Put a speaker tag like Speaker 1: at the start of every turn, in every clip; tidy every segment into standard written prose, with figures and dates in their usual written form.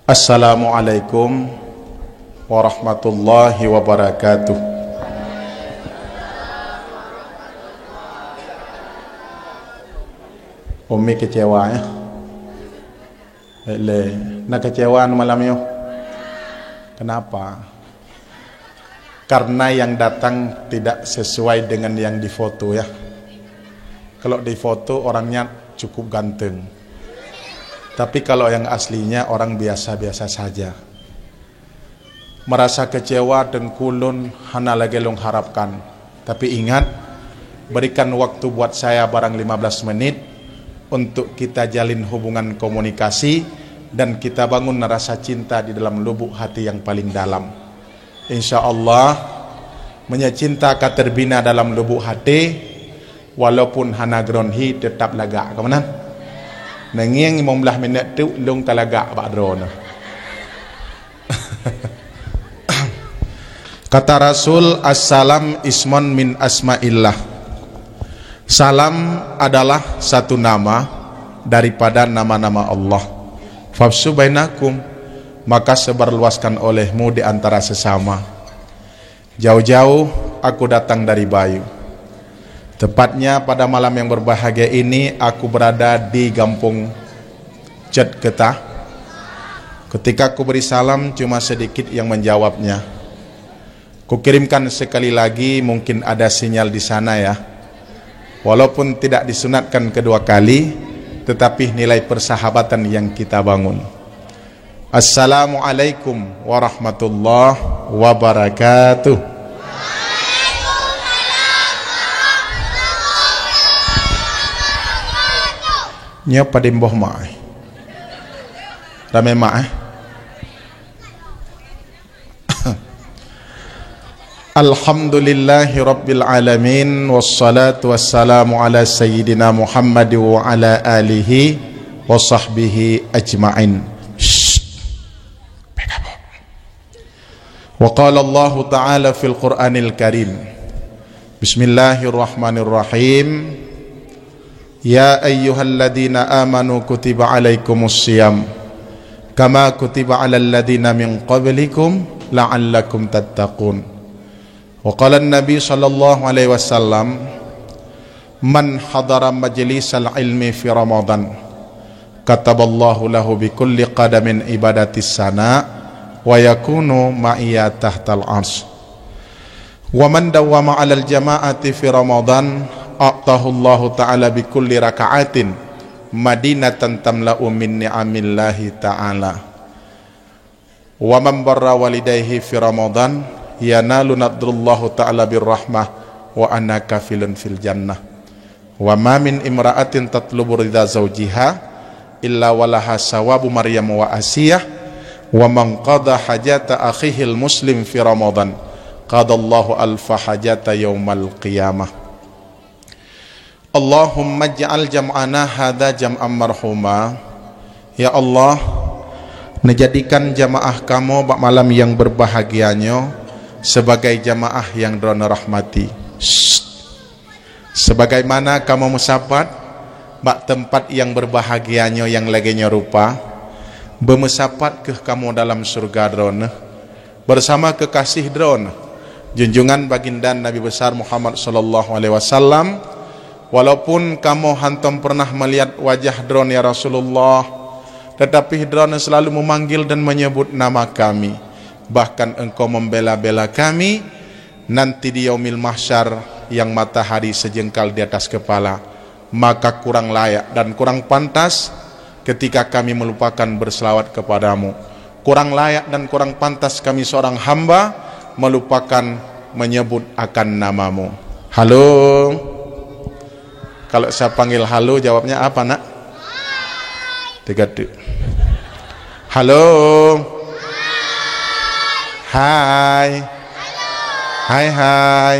Speaker 1: Assalamualaikum warahmatullahi wabarakatuh. Umi kecewa ya. Nak kecewaan malam yo. Kenapa? Karena yang datang tidak sesuai dengan yang difoto ya. Kalau difoto orangnya cukup ganteng, tapi kalau yang aslinya orang biasa-biasa saja. Merasa kecewa dan kulun hana lagi long harapkan. Tapi ingat, berikan waktu buat saya barang 15 menit untuk kita jalin hubungan komunikasi dan kita bangun rasa cinta di dalam lubuk hati yang paling dalam. Insya Allah menyacinta akan terbina dalam lubuk hati, walaupun hana gronhi tetap lagak kemana? Nengiang 15 minit tu lung talagak bak drone. Kata Rasul, assalam ismun min asma'illah. Salam adalah satu nama daripada nama-nama Allah. Fafsu bainakum, maka sebarluaskan olehmu di antara sesama. Jauh-jauh aku datang dari Bayu. Tepatnya pada malam yang berbahagia ini aku berada di Gampung Cet Ketah. Ketika aku beri salam cuma sedikit yang menjawabnya. Kukirimkan sekali lagi, mungkin ada sinyal di sana ya. Walaupun tidak disunatkan kedua kali, tetapi nilai persahabatan yang kita bangun. Assalamualaikum warahmatullahi wabarakatuh. Nya padimboh mak rame mak Alhamdulillahi rabbil alamin, wassalatu wassalamu ala sayyidina Muhammad wa ala alihi wa sahbihi ajma'in. Wa qala Allah ta'ala fil Qur'anil Karim, bismillahirrahmanirrahim, ya ayyuhalladzina amanu kutiba alaikumus siyam kama kutiba alal ladzina min qablikum la'allakum tattaqun. Wa qala an-nabi sallallahu alaihi wasallam, man hadara majlisal ilmi fi ramadan kataballahu lahu bi kulli qadamin ibadatis sana wa yakunu ma'iya tahtal arsy. Wa man dawwama 'alal jama'ati fi ramadan a'tahullahu ta'ala bi kulli raka'atin madinatan tamla'u min ni'amillahi ta'ala. Wa man barra walidayhi fi ramadan yanalu nadrullahu ta'ala birrahmah wa anna kafilun fil jannah. Wa ma min imra'atin tatlubu ridha zawjiha illa walaha sawabu Maryam wa Asiyah. Wa man qada hajata akhihil muslim fi ramadan qadallahu alfa hajata yaumal qiyamah. Allahumma ja'al jam'ana hadha jam'an marhuma. Ya Allah, menjadikan jamaah kamu malam yang berbahagianya sebagai jamaah yang drona rahmati. Sebagaimana kamu musabat bak tempat yang berbahagianya yang laginya rupa, bermusabat ke kamu dalam surga drona bersama kekasih drona junjungan baginda Nabi besar Muhammad sallallahu alaihi wasallam. Walaupun kamu hantam pernah melihat wajah drone ya Rasulullah, tetapi drone selalu memanggil dan menyebut nama kami. Bahkan engkau membela-bela kami nanti di yaumil mahsyar yang matahari sejengkal di atas kepala. Maka kurang layak dan kurang pantas ketika kami melupakan berselawat kepadamu. Kurang layak dan kurang pantas kami seorang hamba melupakan menyebut akan namamu. Halo. Kalau saya panggil halo, jawabnya apa nak? Tiga tu. Halo. Hai. Hai hai.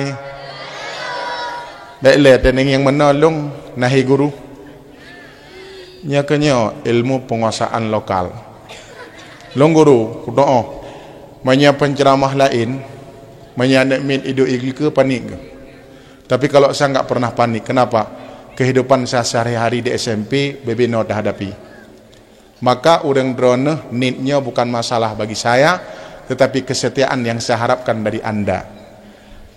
Speaker 1: Baiklah, dan yang menolong nahi guru. Nya kenyo ilmu penguasaan lokal. Long guru, kudoa. Manya penceramah lain, manya nak min idu igi ke panik ke. Tapi kalau saya enggak pernah panik, kenapa? Kehidupan saya sehari-hari di SMP, BB no dah hadapi. Maka urang drone nitnya bukan masalah bagi saya, tetapi kesetiaan yang saya harapkan dari Anda.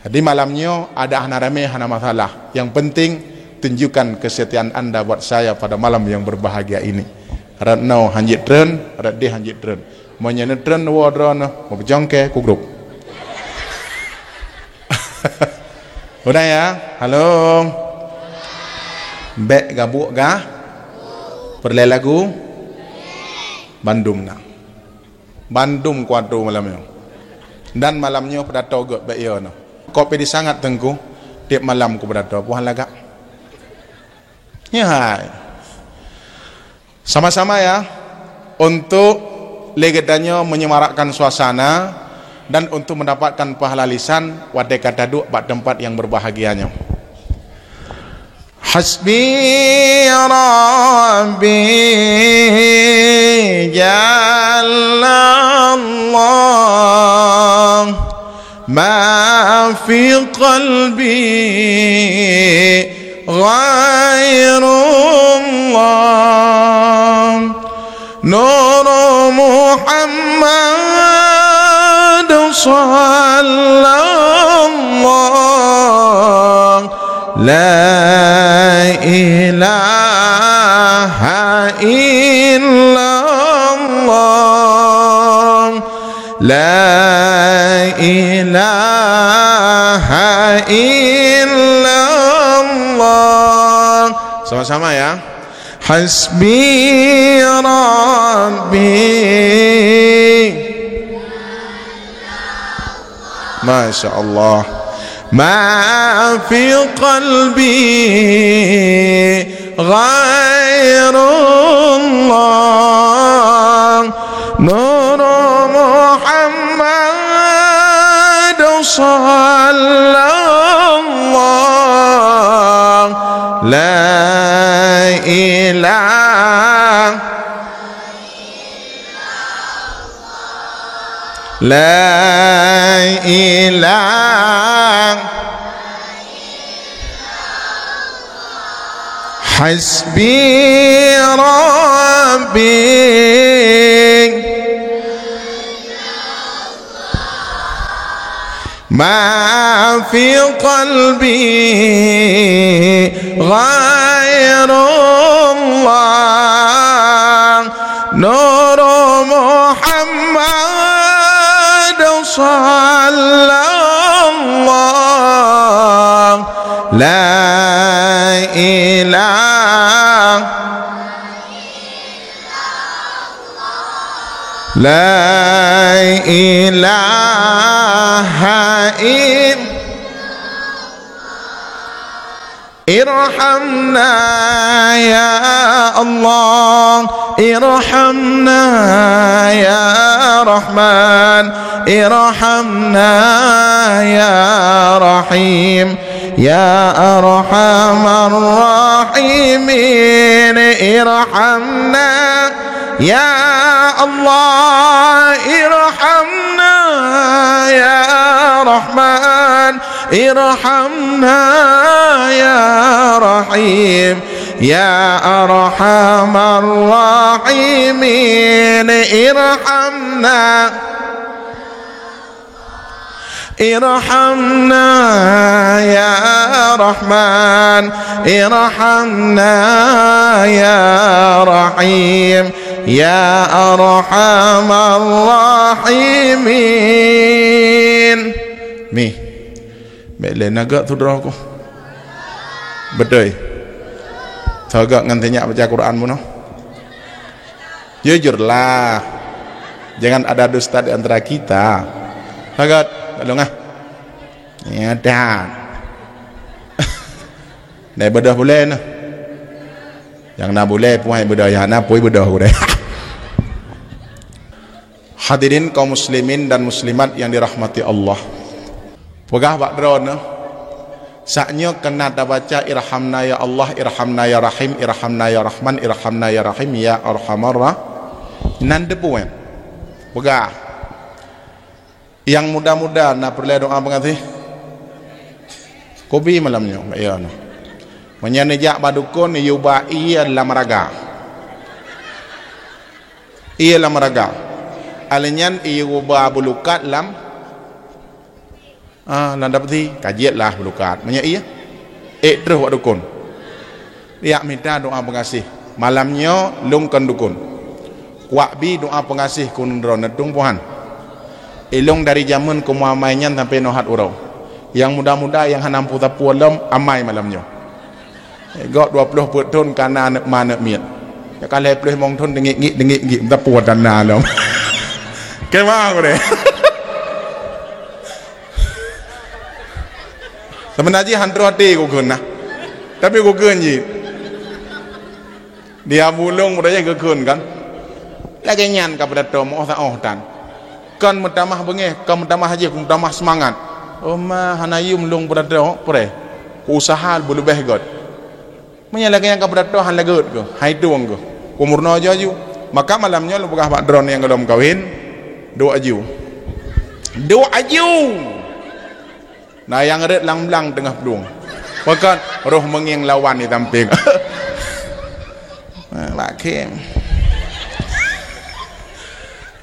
Speaker 1: Jadi malamnya ada hana rame hana masalah. Yang penting tunjukkan kesetiaan Anda buat saya pada malam yang berbahagia ini. Rat no hanjit tren, rat di hanjit tren. Mau nyen tren wo drone, mau bejongke ku grup. Udah ya? Halo. Bek gabuk ga? Perle lagu? Bandung na. Bandung kuadro malamnya. Dan malamnya pada togot bek yo no. Kopi di sangat tengku, tiap malam ku pada puan lagak. Ya. Sama-sama ya untuk legetanya menyemarakkan suasana dan untuk mendapatkan pahala lisan wadai kata duk bak tempat yang berbahagianya. Hasbi Rabbi Jallallah ma fi qalbi ghairullah nur Muhammad sallallahu la ilaha illallah la ilaha illallah. Sama-sama ya. Hasbi Rabbi. Masya Allah. Ma fi qalbi ghairullah nur Muhammad sallallahu la ilaha la ilaha hasbi Rabbi ma fi qalbi ghairullah nur Muhammad sallallahu la ilaha la ilaha irhamna ya Allah irhamna ya Rahman irhamna ya Rahim ya Arhamar Rahimin irhamna ya Allah irhamna ya Rahman irhamna ya Rahim ya Arhamar Rahimin irhamna irhamna ya Rahman irhamna ya Rahim ya Arhamar Rahimin. Mi mele naga tu drako betul tagak ngantinya baca Quran mu no jujurlah jangan ada dusta di antara kita tagat tolong ah ya dah dah bedah boleh nah yang nak boleh puai bedah ya nak puai bedah boleh. Hadirin kaum muslimin dan muslimat yang dirahmati Allah, pegah bak drone saknya kena baca irhamna ya Allah irhamna ya Rahim irhamna ya Rahman irhamna ya Rahim ya Arhamar Rahimin nan depuen pegah yang muda-muda nak perlu doa pengasih kopi malamnya ya no menyane jak badukun yubai dalam raga Ia lam raga. Alenyan ia ubah bulukat lam lam dapati kajiat lah bulukat. Manya iya. Terus wak dukun. Dia minta doa pengasih. Malamnya lungkan dukun. Kuak bi doa pengasih kunundro nedung Tuhan. Ilung dari zaman kumuamainya sampai nohat urau. Yang muda-muda yang hanampu tapu alam amai malamnya. Gak 20 tahun karena anak mana miat. Ya kalau pelih mong thon dengik tapu dan nalam. Kemana aku deh? Sebenarnya hantu hati aku kena. Tapi aku kena je. Dia bulung mudahnya aku kena kan. Lagi nyan kepada Tom tan. Kan mentamah bengeh, kan mentamah haji, kan mentamah semangat. Oh mah hanayum lung pada Tom, pare. Usaha boleh behgot. Menyalahkan yang kepada Tom han lagut ko. Hai tuang ko. Umurno jaju. Maka malamnya lu buka pak drone yang belum kawin. Doa aju. Nah yang red lang-lang tengah pelung. Bahkan roh mengiang lawan di tamping. Makin.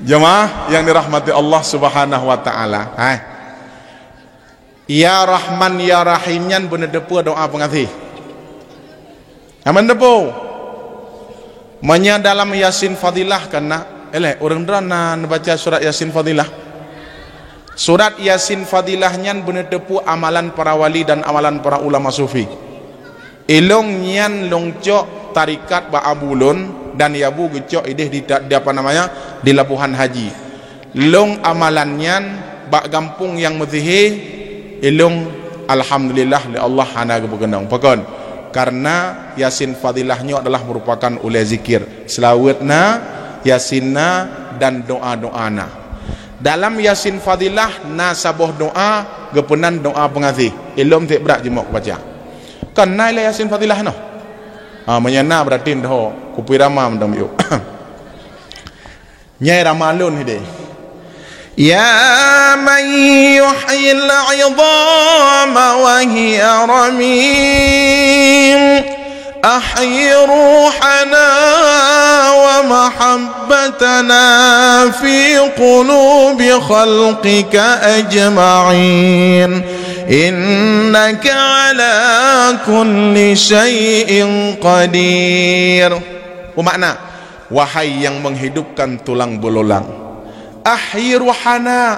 Speaker 1: Jemaah yang dirahmati Allah Subhanahu wa taala. Hai. Ya Rahman ya Rahim nyan bener depu doa pengasih. Aman depu. Manya dalam Yasin Fadilah kana orang drana baca surat Yasin Fadilah. Surat Yasin Fadilah nyan bener depu amalan para wali dan amalan para ulama sufi. Ilong nyan longcok tarikat ba abulun dan yabu gecok ideh di apa namanya di labuhan haji. Long amalannya bak gampung yang mutihi ilong alhamdulillah li Allah hana begenang pakon karena Yasin Fadilahnya adalah merupakan oleh zikir selawatna yasinna dan doa-doana. Dalam Yasin Fadilah nasaboh doa gepenan doa pengasih ilom tak berat jemak baca kan naila Yasin Fadilah no. Menyana berarti dah kupi ramam dam yuk. Nyai ramalun hide. Ya man yuhyil 'idhama wa hiya ramim ahyi ruhana wa mahabbatana fi qulubi khalqika ajma'in innaka ala kulli syai'in qadir. Makna wahai yang menghidupkan tulang belulang, ahyi ruhana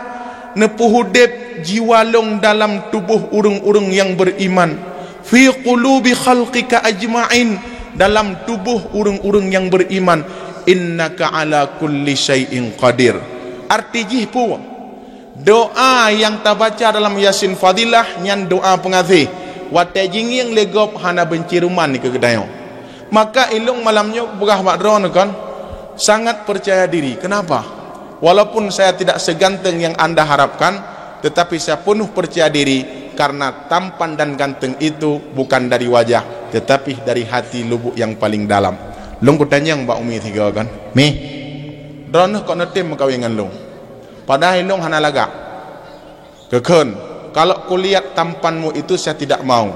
Speaker 1: nepuhudep jiwa long dalam tubuh urung-urung yang beriman, fi qulubi khalqika ajma'in dalam tubuh urung-urung yang beriman, innaka ala kulli syai'in qadir. Arti jihpu doa yang terbaca dalam Yasin Fadilah nyan doa pengasih watai jinging legop hana benciruman ni kegedayo. Maka ilung malamnya begah bakdron kan sangat percaya diri. Kenapa? Walaupun saya tidak seganteng yang anda harapkan, tetapi saya penuh percaya diri karena tampan dan ganteng itu bukan dari wajah, tetapi dari hati lubuk yang paling dalam. Long ku tanya Mbak Umi tiga kan, mi drone kok netim kawingan long. Padahal long hana laga keken. Kalau kulihat tampanmu itu saya tidak mau,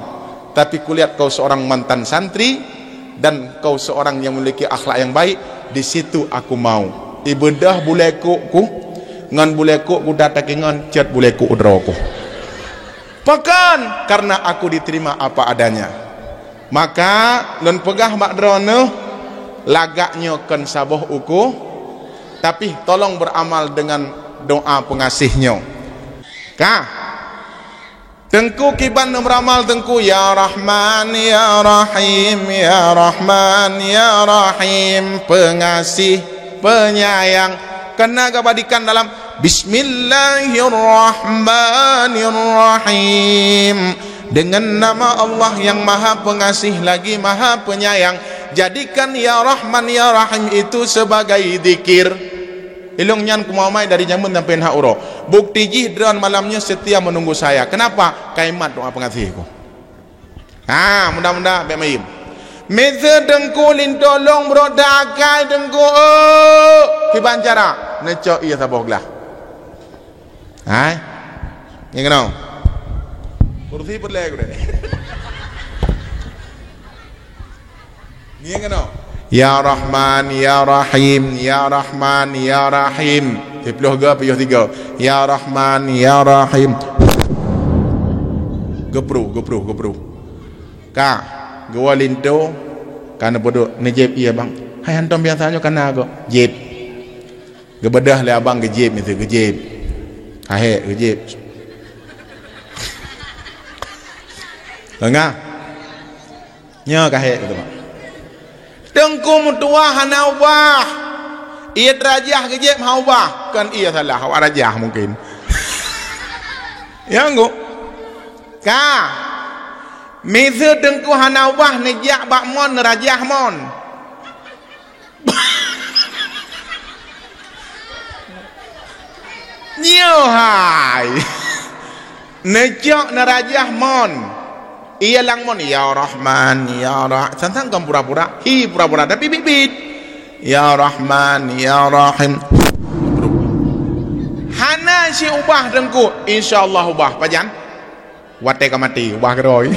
Speaker 1: tapi kulihat kau seorang mantan santri dan kau seorang yang memiliki akhlak yang baik, di situ aku mau. Ibadah buleku ku ngan buleku ku dataki ngan cat buleku udroku. Pakan karena aku diterima apa adanya. Maka lon pegah mak drone lagaknya kan saboh uku, tapi tolong beramal dengan doa pengasihnya. Kah tengku kiban beramal tengku ya Rahman ya Rahim ya Rahman ya Rahim pengasih penyayang kena gabadikan dalam Bismillahirrahmanirrahim dengan nama Allah yang maha pengasih lagi maha penyayang. Jadikan ya Rahman ya Rahim itu sebagai zikir. Ilung nyan kumamai dari jamun sampai hauro. Bukti jihdran malamnya setia menunggu saya. Kenapa? Kaimat doa pengasihku. Mudah-mudah baik maim. Meza dengku lintolong brodakai dengku. Kiban cara necok ia saboglah. Hai. Yang kenal. Kursi perlek deh. Ni yang kenal. Ya Rahman Ya Rahim, Ya Rahman Ya Rahim. Puluh ga puluh tiga. Ya Rahman Ya Rahim. Gepru. Ka, gua linto kana bodo nejeb iya bang. Hai antum biasanya kana go jeb. Gebedah le abang gejeb itu gejeb. Hahe gejeb. Tengah. Nya kahe gitu Pak. Tengku mutua hanaubah. Ia rajah gejeb haubah. Kan ia salah awak rajah mungkin. Ya enggak? Ka. Mizu tengku hanaubah nejak bakmon rajah mon. Nyohai. Nejak nerajah mon. Ia lang mon ya Rahman ya Rahim. Santang kan pura-pura. Pura-pura tapi bibit. Ya Rahman ya Rahim. Hana si ubah dengku. InsyaAllah ubah. Pajan. Wate kamati. Ubah keroi.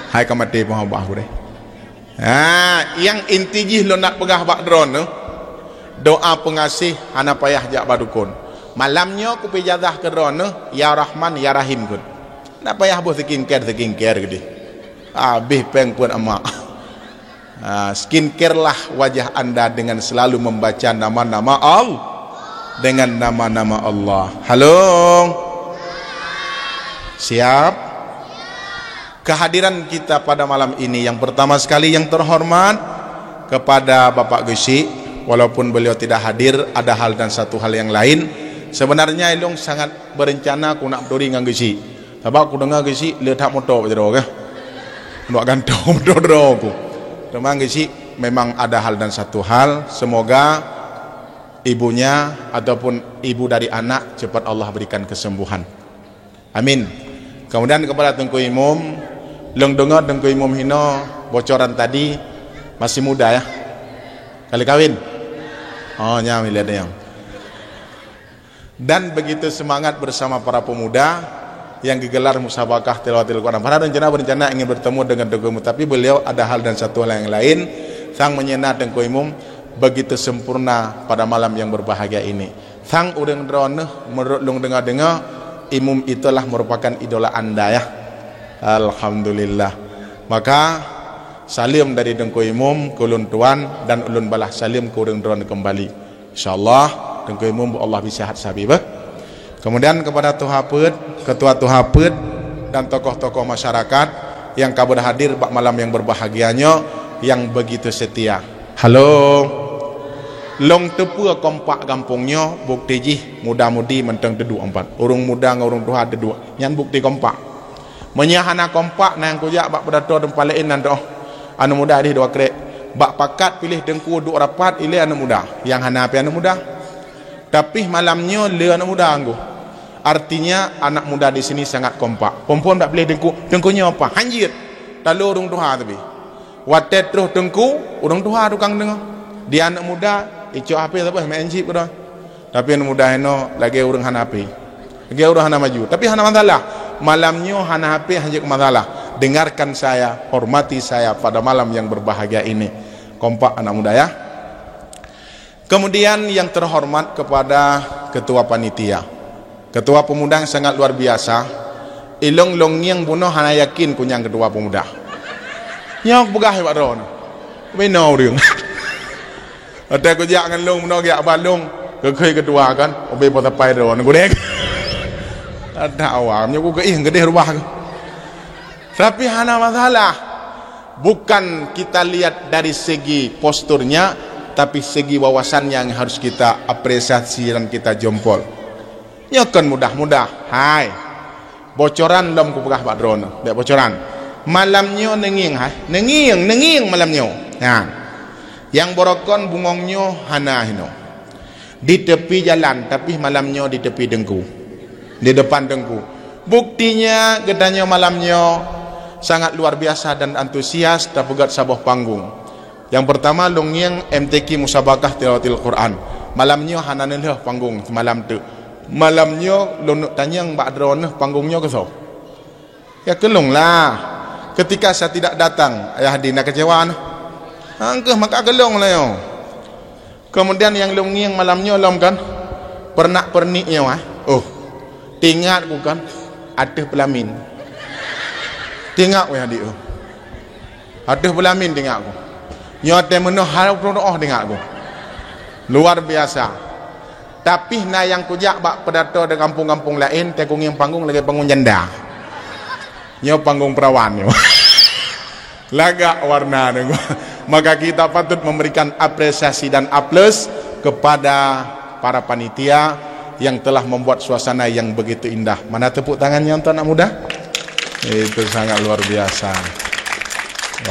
Speaker 1: Hai kamati pun ubah boleh. Yang intijih lo nak pegah bak drone. Doa pengasih. Hana payah jak badukun. Malamnya aku pijadah ke drone. Ya Rahman ya Rahim kun. Nak payah buat skincare gede. Habis peng pun emak. Skincare lah wajah anda dengan selalu membaca nama-nama Allah. Dengan nama-nama Allah. Halo. Siap? Kehadiran kita pada malam ini yang pertama sekali yang terhormat kepada Bapak Gesi. Walaupun beliau tidak hadir, ada hal dan satu hal yang lain. Sebenarnya Ilung sangat berencana aku nak berdiri dengan Gesi. Sebab aku dengar Gesi letak motor je doh ke. Nak gantung motor doh aku. Memang Gesi memang ada hal dan satu hal, semoga ibunya ataupun ibu dari anak cepat Allah berikan kesembuhan. Amin. Kemudian kepada Tengku Imam, long dengar Tengku Imam hino bocoran tadi masih muda ya. Kali kawin. Oh, nya miliar yang. Dan begitu semangat bersama para pemuda yang digelar musabakah tilawatil Quran. Pada berencana ingin bertemu dengan Tengku Imam, tapi beliau ada hal dan satu hal yang lain. Sang menyena Tengku Imam begitu sempurna pada malam yang berbahagia ini. Sang urang drone menurut lung dengar Imam itulah merupakan idola anda ya. Alhamdulillah. Maka salim dari Tengku Imam ke ulun tuan dan ulun balah salim ke urang drone kembali. Insyaallah Tengku Imam Allah bisihat sabibah. Kemudian kepada Tuhaput, Ketua Tuhaput dan tokoh-tokoh masyarakat yang kabur hadir bak malam yang berbahagianya yang begitu setia. Halo. Long tepu kompak kampungnya bukti jih muda-mudi menteng tedu empat. Urung muda ngurung tuha tedu. Nyan bukti kompak. Menyahana kompak nang kujak bak pedato tempalein nan doh. Anu muda di dua krek. Bak pakat pilih dengku duk rapat ile anu muda. Yang hana api anu muda. Tapi malamnya le anu muda anggo. Artinya anak muda di sini sangat kompak. Perempuan tak boleh dengkunya apa? Hanjir. Lalu urung tuha tapi. Watet terus dengku, urung tuha tukang dengar. Dia anak muda, icu HP apa main chip dah. Tapi anak muda heno lagi urung hana HP. Lagi urung hana maju. Tapi hana masalah. Malamnya hana HP hanya masalah. Dengarkan saya, hormati saya pada malam yang berbahagia ini. Kompak anak muda ya. Kemudian yang terhormat kepada Ketua Panitia. Ketua Pemuda yang sangat luar biasa. Ilong longyang bunuh hana yakin kunyang Ketua Pemuda. Nyok begah Pak Ron. Beno riung. Ada ko jak ngan long bunuh jak balong. Kekhoi ketua kan. Obe potapai Ron gudek. Ada awam nyo ko ih gede rubah. Tapi hana masalah. Bukan kita lihat dari segi posturnya, tapi segi wawasannya yang harus kita apresiasi dan kita jempol. Nyokan mudah-mudah. Hai. Bocoran lom ku pegah Pak Drone. Dek bocoran. Malamnya nenging hai. Nenging malamnya. Nah. Yang borokon bungongnya hana hino. Di tepi jalan tapi malamnya di tepi dengku. Di depan dengku. Buktinya gedanya malamnya sangat luar biasa dan antusias terpegat sabuh panggung. Yang pertama longyang MTQ musabakah tilawatil Quran. Malamnya hana neleh panggung malam tu. Malamnya lonuk tanyang Pak Drone panggungnya ke so. Ya kelong lah. Ketika saya tidak datang, ayah dina kecewaan. Angkeh maka gelong lah yo. Kemudian yang lungiang malamnya lom kan pernak perniknya oh tinggal ku kan ada pelamin tinggal weh adik ada pelamin tinggal ku nyote menoh harap tinggal ku luar biasa. Tapi na yang kujak bak pedato di kampung-kampung lain tekung yang panggung lagi panggung janda nyo panggung perawan nyo lagak warna nyo. Maka kita patut memberikan apresiasi dan aplaus kepada para panitia yang telah membuat suasana yang begitu indah. Mana tepuk tangannya untuk anak muda? Itu sangat luar biasa.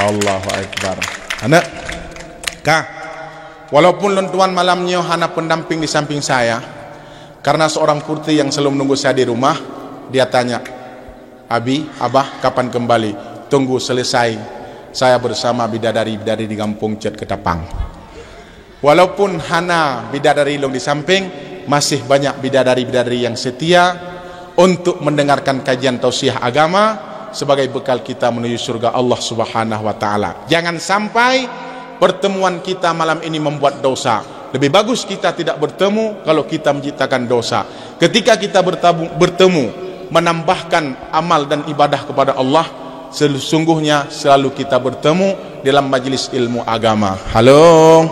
Speaker 1: Allahu Akbar. Anak kah, walaupun lentuan malamnya hana pendamping di samping saya, karena seorang putri yang selalu menunggu saya di rumah, dia tanya, Abi, Abah kapan kembali? Tunggu selesai saya bersama bidadari-bidadari di kampung Cet Ketapang. Walaupun hana bidadari long di samping, masih banyak bidadari-bidadari yang setia untuk mendengarkan kajian tausiah agama sebagai bekal kita menuju surga Allah Subhanahu wa taala. Jangan sampai pertemuan kita malam ini membuat dosa. Lebih bagus kita tidak bertemu kalau kita menciptakan dosa. Ketika kita bertemu menambahkan amal dan ibadah kepada Allah, sesungguhnya selalu kita bertemu dalam majlis ilmu agama. Halo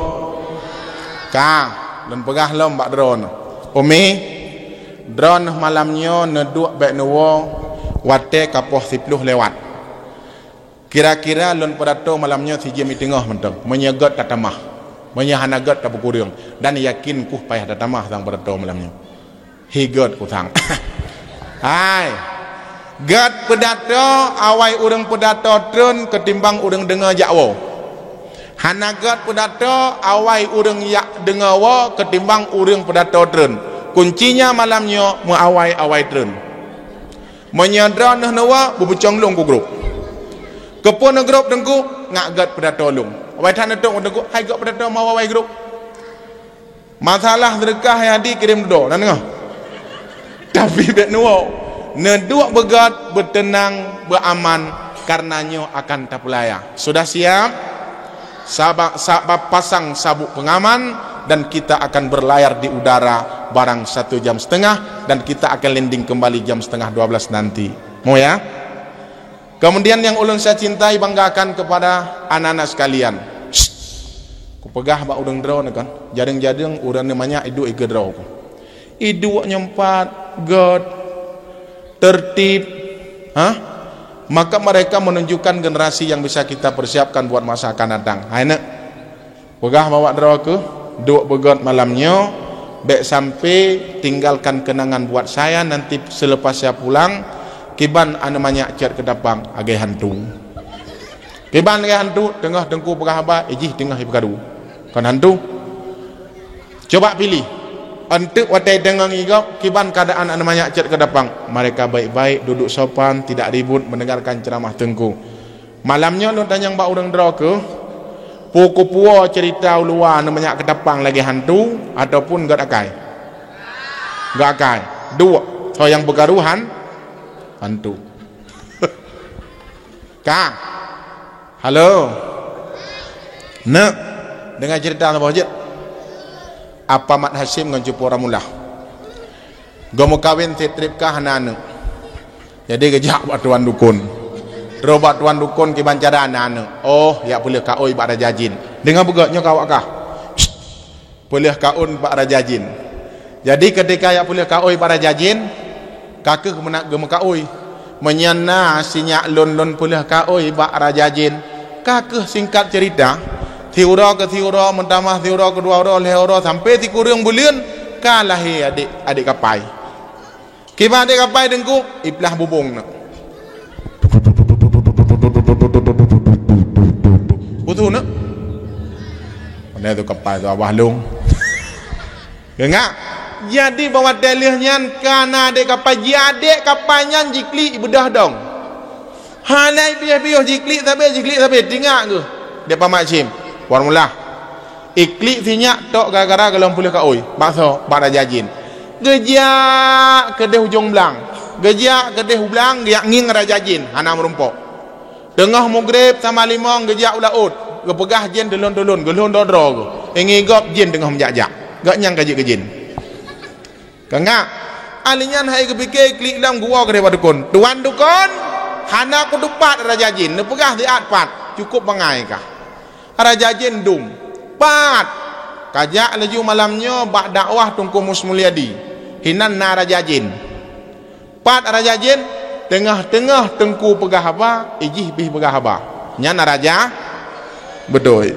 Speaker 1: Kak, dan pegah lo mbak drone Umi drone malamnya neduk baik nuwo wate kapoh 10 lewat. Kira-kira lon perato malamnya si jemi tengah mentang menyegot tatamah menyahanagot tak berkurang dan yakin ku payah tatamah sang perato malamnya higot ku sang hai gat pedato awai urang pedato trun ketimbang urang dengar jakwo. Hana gat pedato awai urang yak dengar wo ketimbang urang pedato trun. Kuncinya malamnya mengawai-awai trun. Menyadra nah nawa bubucong long ku grup. Kepun grup dengku ngak gat pedato long. Awai tan tok dengku hai gat pedato mau awai grup. Masalah sedekah yang dikirim do nan ngah. Tapi bet nawa neduk begat, bertenang, beraman, karenanya akan terpelaya. Sudah siap? Pasang sabuk pengaman dan kita akan berlayar di udara barang 1,5 jam dan kita akan landing kembali jam 11:30 nanti. Mau ya? Kemudian yang ulun saya cintai banggakan kepada anak-anak sekalian. Ku pegah bak udang draw kan. Jadeng-jadeng urang namanya idu ige draw. Idu nyempat god tertib, maka mereka menunjukkan generasi yang bisa kita persiapkan buat masa akan datang. Hai nak, pegah bawa draw ke, duk begot malamnya, bek sampai tinggalkan kenangan buat saya nanti selepas saya pulang, kiban namanya Cet Ketapang agak hantu. Kiban agak hantu, tengah dengku pegah apa, tengah ibkadu, kan hantu. Coba pilih. Untuk watai dengang igau kiban keadaan namanya Cet Ketapang. Mereka baik-baik, duduk sopan, tidak ribut, mendengarkan ceramah tengku. Malamnya lu tanya mbak orang draw ke pukul puo cerita luar namanya Ketapang lagi hantu ataupun gak akai. Gak akai. Dua. So yang bergaruhan hantu. Kak. Halo. Nak dengar cerita apa aja? Apa Mat Hasim dengan cupu orang mulah gomo kawin trip kah anak-anak jadi kejak buat tuan dukun robat tuan dukun kiban cara anak-anak oh ya boleh kaoi bak rajajin dengar begotnya kawak kah boleh kaun bak rajajin jadi ketika ya boleh kaoi bak rajajin kakek menak gomo kaoi menyana sinyak lon-lon boleh kaoi bak rajajin kakek singkat cerita tiura ke tiura mentamah tiura kedua ora leh ora sampai ti kurang bulian kalah adik kapai kiban adik kapai dengku iplah bubung nak betul nak mana tu kapai tu abah long enggak jadi bawa dalihnya kana adik kapai jadi kapainya jikli bedah dong halai biar jikli tapi tinggal ke depa makcim war mula iklik sinyak tok gara-gara kalau pulih ka oi bakso bak rajajin gejak kedeh hujung belang gejak kedeh belang dia nging rajajin hana merumpok tengah maghrib sama limong gejak ulaut ge pegah jin delon-delon gelon dodro ge ingi gop jin tengah menjak-jak gak nyang kaji ke jin kangak alinyan hai ke pikir klik dalam gua ke depan dukun tuan dukun hana ku dupat raja jin ne pegah diat pat cukup bangai kah raja jin dum pat kajak laju malamnya bak dakwah Tunku Mus Mulyadi hinan na raja jin pat raja jin tengah-tengah tengku pegah apa ijih bih pegah apa nyana raja bedoy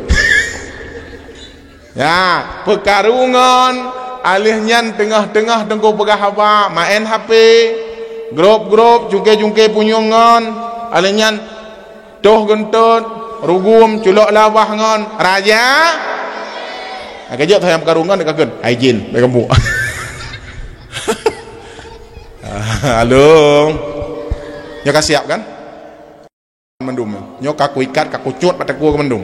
Speaker 1: ya pekarungan alihnya tengah-tengah tengku pegah apa main HP grup-grup jungke-jungke punyongan alihnya toh gentut rugum culok lawah ngon raja kejap saya pekarungan dekat gen jin mereka bu halo nyo siap kan mendum nyo kaku ikat kaku cut pada ku mendum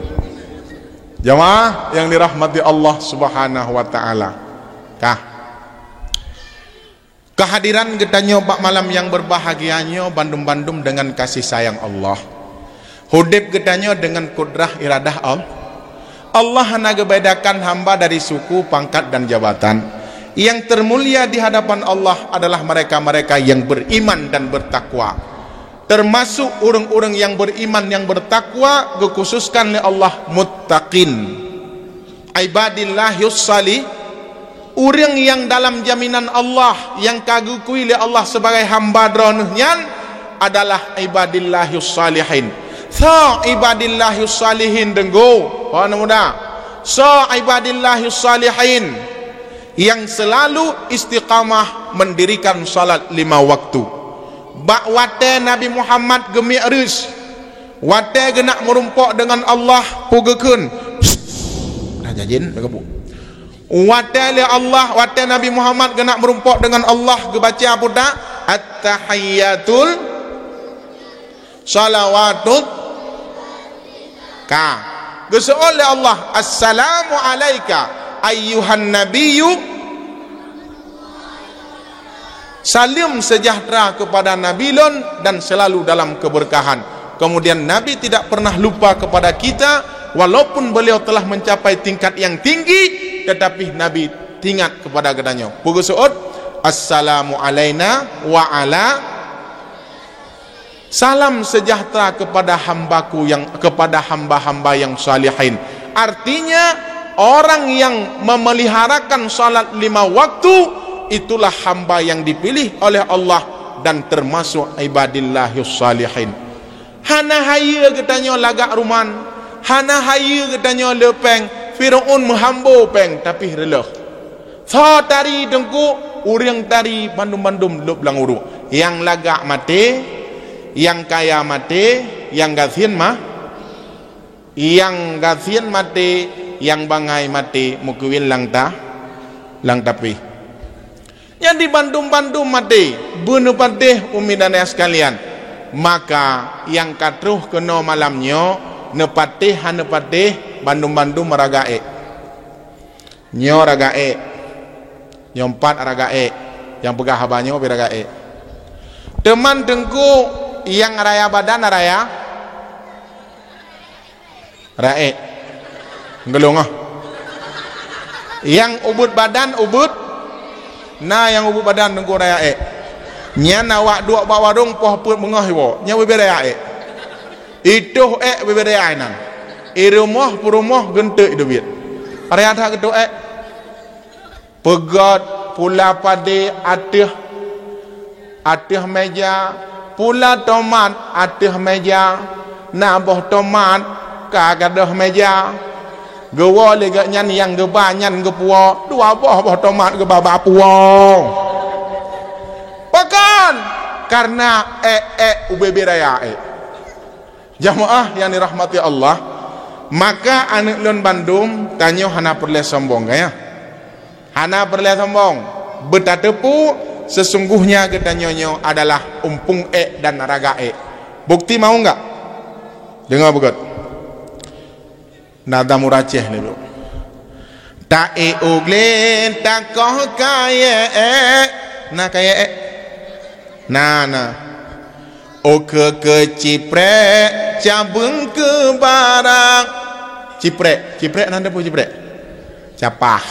Speaker 1: jamaah yang dirahmati Allah Subhanahu wa taala kah kehadiran kita nyo pak malam yang berbahagianyo bandum-bandum dengan kasih sayang Allah hudib kita nyo dengan kudrah iradah Allah hana gebedakan hamba dari suku pangkat dan jabatan yang termulia di hadapan Allah adalah mereka-mereka yang beriman dan bertakwa termasuk orang-orang yang beriman yang bertakwa dikhususkan oleh Allah muttaqin ibadillahus salih orang yang dalam jaminan Allah yang kagukui oleh Allah sebagai hamba dronuhnya adalah ibadillahus salihin so ibadillahus salihin denggo oh muda so ibadillahus salihin yang selalu istiqamah mendirikan salat 5 waktu bak wate Nabi Muhammad gemi arus wate genak merumpok dengan Allah pugekeun raja jin degebu wate le Allah wate Nabi Muhammad genak merumpok dengan Allah gebaca apa dak at-tahiyyatul salawatut ka geseol le Allah assalamu alayka ayyuhan nabiyyu salim sejahtera kepada Nabi lon dan selalu dalam keberkahan. Kemudian Nabi tidak pernah lupa kepada kita walaupun beliau telah mencapai tingkat yang tinggi tetapi Nabi ingat kepada katanya pugusuut assalamu alaina wa ala salam sejahtera kepada hambaku yang kepada hamba-hamba yang salihin. Artinya orang yang memeliharakan salat 5 waktu itulah hamba yang dipilih oleh Allah dan termasuk ibadillahus salihin. Hana haya katanya lagak ruman, hana haya katanya lepeng, Firaun menghambo peng tapi releh. So tari dengku urang tari bandum-bandum lep lang uru. Yang lagak mati, yang kaya mati, yang gasian mah, yang gasian mati, yang bangai mati, mukuin lang tapi. Yang di bandum-bandum mati bunuh patih umi dan sekalian maka yang katruh kena malamnya nepatih hanepatih bandum-bandum ragae nyo ragae nyompat ragae yang pegah habanyo biragae teman dengku yang raya badan raya rae ngelongah yang ubud badan ubud nah yang ubud badan dengku raya nya nawak dua bawa dong poh put mengah wo nya we raya itu we raya nan rumah purumah gentek duit raya tak ketu pegat pula pade atih meja pula tomat atih meja naboh tomat kagadah meja gewa lega nyan yang geba nyan gepuo dua boh tomat geba bapuo pakan karena UBB raya jamaah yang dirahmati Allah maka anak lon Bandung tanyo hana perle sombong ya hana perle sombong betatepu sesungguhnya ketanyonyo adalah umpung dan raga bukti mau enggak dengar begot nada muraceh ni bro tak uglen tak koh kaya na kaya na o ke cipre cabung ke barang ciprek nanda pun ciprek capah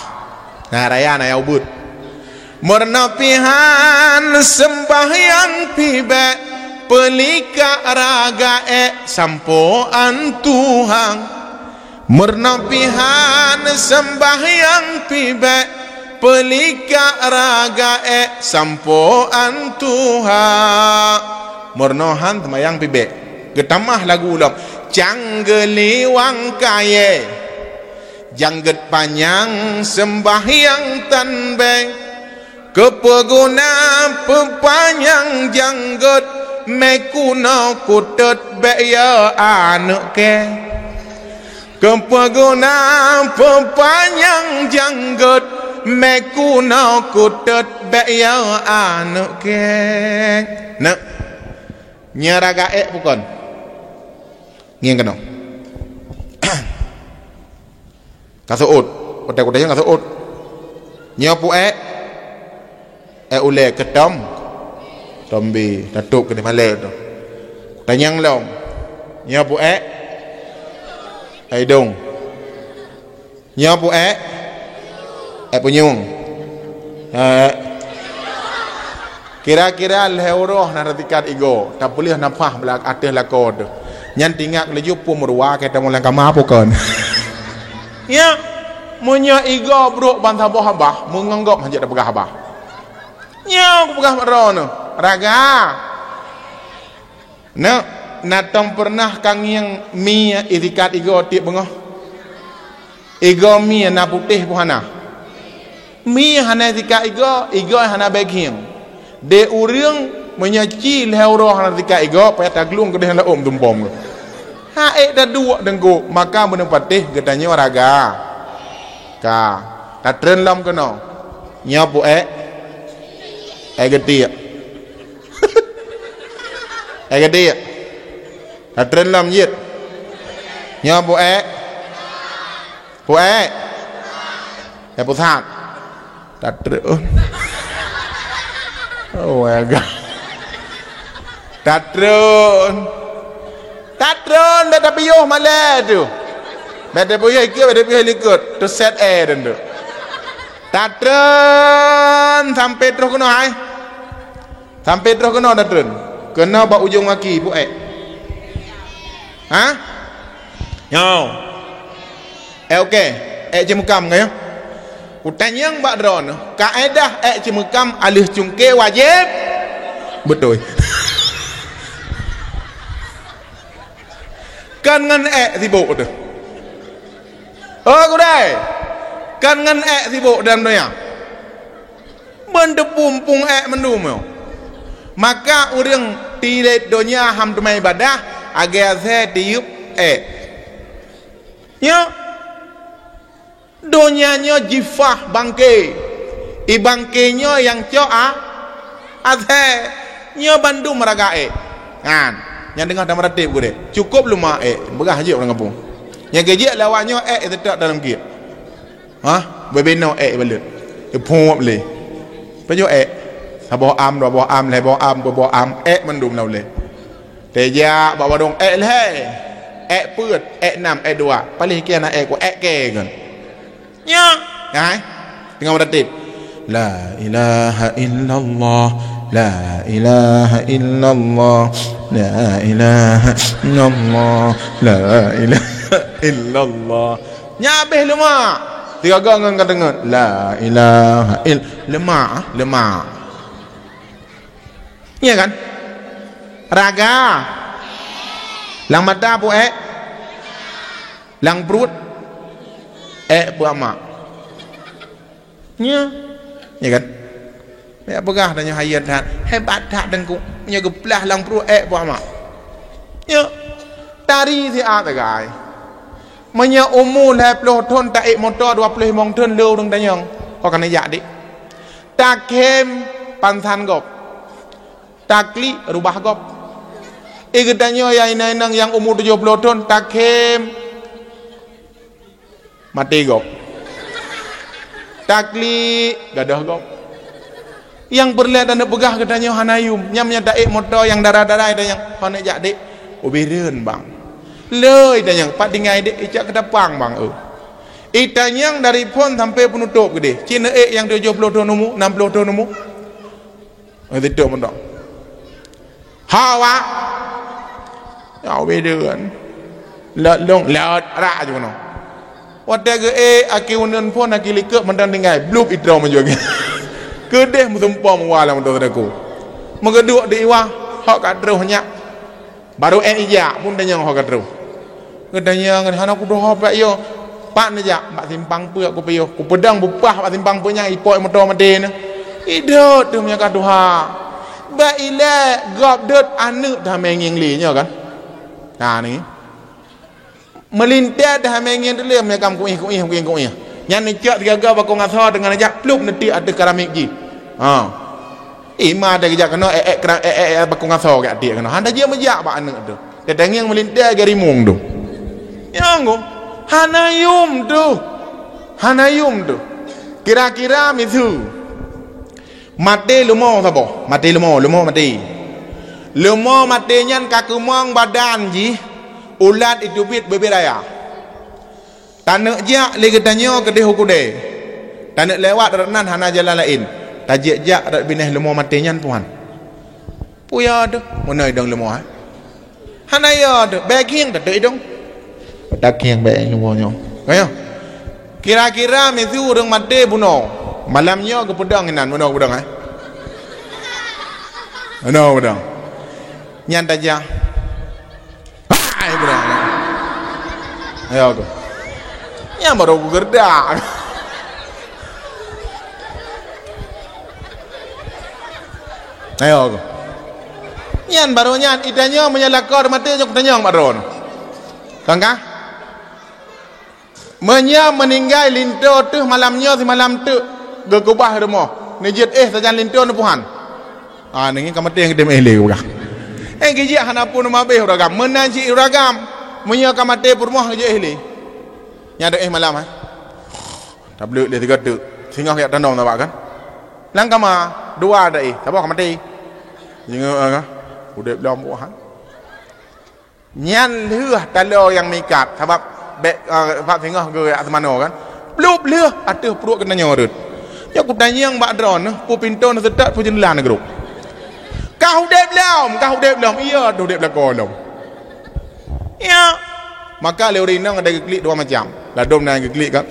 Speaker 1: nah raya na yaubut mernapihan sembahyang pibe pelika raga sampoan Tuhan mernapihan sembahyang pibe pelika raga sampoan Tuhan mernohan temayang pibe getamah lagu ulam janggeliwang kaye jangget panjang sembahyang tanbeng kepeguna pepanjang jangget mekuna kutet beya anak ke kepeguna pepanjang jangget mekuna kutet beya anak ke nak nyaraga bukan nghiêng cái nào cá sấu ột một tay của đấy là cá sấu ột nhiều phụ ule cái tôm bì đã tụt cái này phải lệ rồi tay nhang lòng nhiều phụ đông nhiều phụ phụ nhung kira-kira lehoro naratikat ego tak boleh nampak belak atas lakod nyan tingak leju pumurwa kita mulai kama bukan ya munya ego bro bantah boh habah menganggap hanya ada pegah habah ya pegah meron raga natong pernah kang yang mi itikat ego tiap bengoh ego mi na putih puhana mi hana itikat ego hana bagian de urang menyaci lehoro hanatika ego paya taglung ke dehla tumpom ha dah dua denggo maka menempatih gedanya waraga ka tatren lam keno nyapu gede gede tatren lam yit nyapu pusat tatren oh my god tatron beta piyuh malah tu beta piyuh ikut beta piyuh likut tu set dan tu tatron sampai terus kena sampai terus kena tatron kena bak ujung kaki pu ha yo okey jemukam ke ya utanyang bak drone kaedah jemukam alih cungke wajib betul kan ngan sibuk tu kudai kan ngan sibuk dalam dunia mendepumpung mendum maka orang tidak dunia ham tumai ibadah agar saya tiup ya donyanya jifah bangke ibangkenya yang coa azhe nya bandung meraga kan yang dengar dalam ratib gue cukup luma begah aja orang kampung yang gaji lawaknya tetap dalam kia berbeno balik pom le pejo boh am do boh am le boh am mendum lau le teja bawa dong le put nam dua paling kia na ku ke kan ya kan tengah ratib la ilaha illallah la ilaha illallah la ilaha illallah la ilaha illallah nyabeh lemak tiga gang dengar la ilaha illallah lemak iya kan raga lang mata pu lang perut pu amak iya kan ya begah dan hayat hat hebat tak dengku nya geplah lang perut pu amak ya tari si tagai menya umur 20 ton tak motor 20 mong ton leu dong danyang kok kan ya dik tak kem pansan gop takli rubah gop igedanyo ya inang yang umur 70 ton tak kem mati gop takli gadah gop yang berlihat dan begah katanya hanayum nyamnya daik motor yang darah-darah ada yang konek jadi ubireun bang Lei dan yang pak dingai dek ijak kedapang bang. Itan yang dari pon sampai penutup gede. Cina yang 70 tahun umur, 60 tahun umur. Tidak mendak. Hawa. Ya beda kan. Long laut ra juga no. Wadah ke akiunan pun akilikek mendan dingai blub itu menjual. Kedeh musumpah mewala menurut aku. Mengeduk di iwah hak kadrohnya. Baru ija pun tanya hak kadroh. Kedanya ngene aku doh apa yo. Pak aja mak simpang pe aku pe yo. Ku pedang bupah mak simpang pe nya ipoi motor made ne. Idot tu punya kaduha. Ba ile gop dot anu dah menging li nya kan. Nah ni. Melintas dah menging dulu mereka kuih. Yang ni cak tiga bakong asar dengan ajak pluk nanti ada keramik ji. Ima ada kejak kena bakong asar kat dia kena. Handa dia mejak bak anak tu. Datang yang melintas garimung tu. Yang go Hanayum tu. Kira-kira misu. Mati lumo sabo. Mati lumo mati. Lumo mati nyan kakumang badan ji. Ulat itu bit berbeda. Tanak jak lagi tanya ke dia hukude. Tanak lewat renan hana jalan lain. Tajik jak dak bineh lumo mati nyan puan. Puya tu. Mana idang lumo ha? Hana ya tu. Baking tak idang. Daging baik lumonya. Kaya. Kira-kira mesti orang mati bunuh. Malamnya ke pedang inan bunuh pedang eh. Bunuh pedang. Nyan tajak. Hai pedang. Ayo aku. Nyan baru aku gerdak. Ayo aku. Nyan baru nyan idanya menyalakor mati jok tanya baron. Kangka? Menya meninggal linto tu malamnya si malam tu gegubah rumah. Nejit sajan linto nu puhan. Nengi kamati yang dem ele ulah. Gijak hanapun mabeh uragam. Menanci uragam. Menya kamati rumah je ele. Nyada malam Tak boleh dia tiga tu. Singa kayak tandong tak kan? Lang kama dua ada Siapa kamati? Jinga udah belum puhan. Nyan leuh talo yang mikat sebab Pak Singah ke Asmano kan. Blub leuh atuh perut kena nyorut. Ya ku tanya yang bak dron pu pintu na sedat pu jendela na grup. Kau dep belum? Iya tu dep belakon. Ya. Maka le urinang ada klik dua macam. Ladom na klik kan.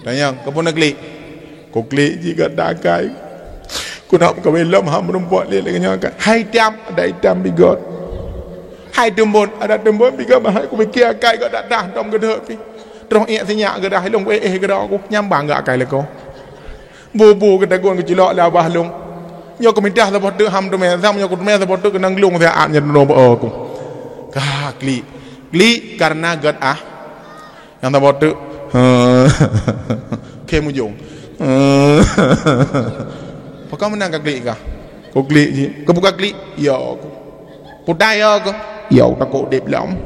Speaker 1: Tanya kau nak klik. Kau klik jika dakai. Ku nak kawin lam ham perempuan dia lagi nyakan. Hai tiam ada hitam bigot. Hai tumbun ada tumbun bigot bahai ku fikir akai kau tak dah dom gedek pi. Terus iak senyak gedah long gedah aku nyambang gak akai leko. Bu kedagon kecilok lah bah long. Nyo ku minta sebab tu ham tu me sam nyo ku me sebab tu kenang lung saya anya no aku. Ka kli karena god yang sebab tu kemujung. Kau menang klik kah? Kau klik je. Kau buka klik? Ya aku. Putai ya aku. Ya aku tak kau dep lam.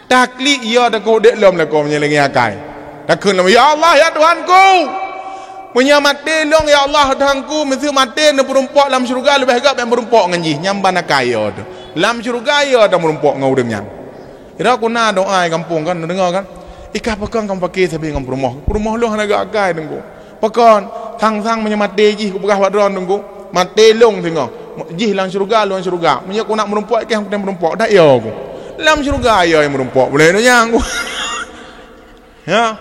Speaker 1: Tak klik ya tak kau dep lam lah kau menyelengi akai. Tak kena ya Allah ya Tuhanku. Menyamati long ya Allah Tuhanku mesti mati na perempuan dalam syurga lebih agak yang perempuan nganji nyamban akai ya tu. Dalam syurga ya ada perempuan ngau dengan. Ira aku na doa kampung kan dengar kan. Ikah pekan kamu pakai sabi ngam rumah lu hana agak akai tengku. Pekan sang menyamati ji ku begah wadron tunggu mati long tengok ji lang syurga luang syurga menyak ku nak merumpak ke aku nak merumpak dak ya aku dalam syurga ya yang merumpak boleh nyang aku ya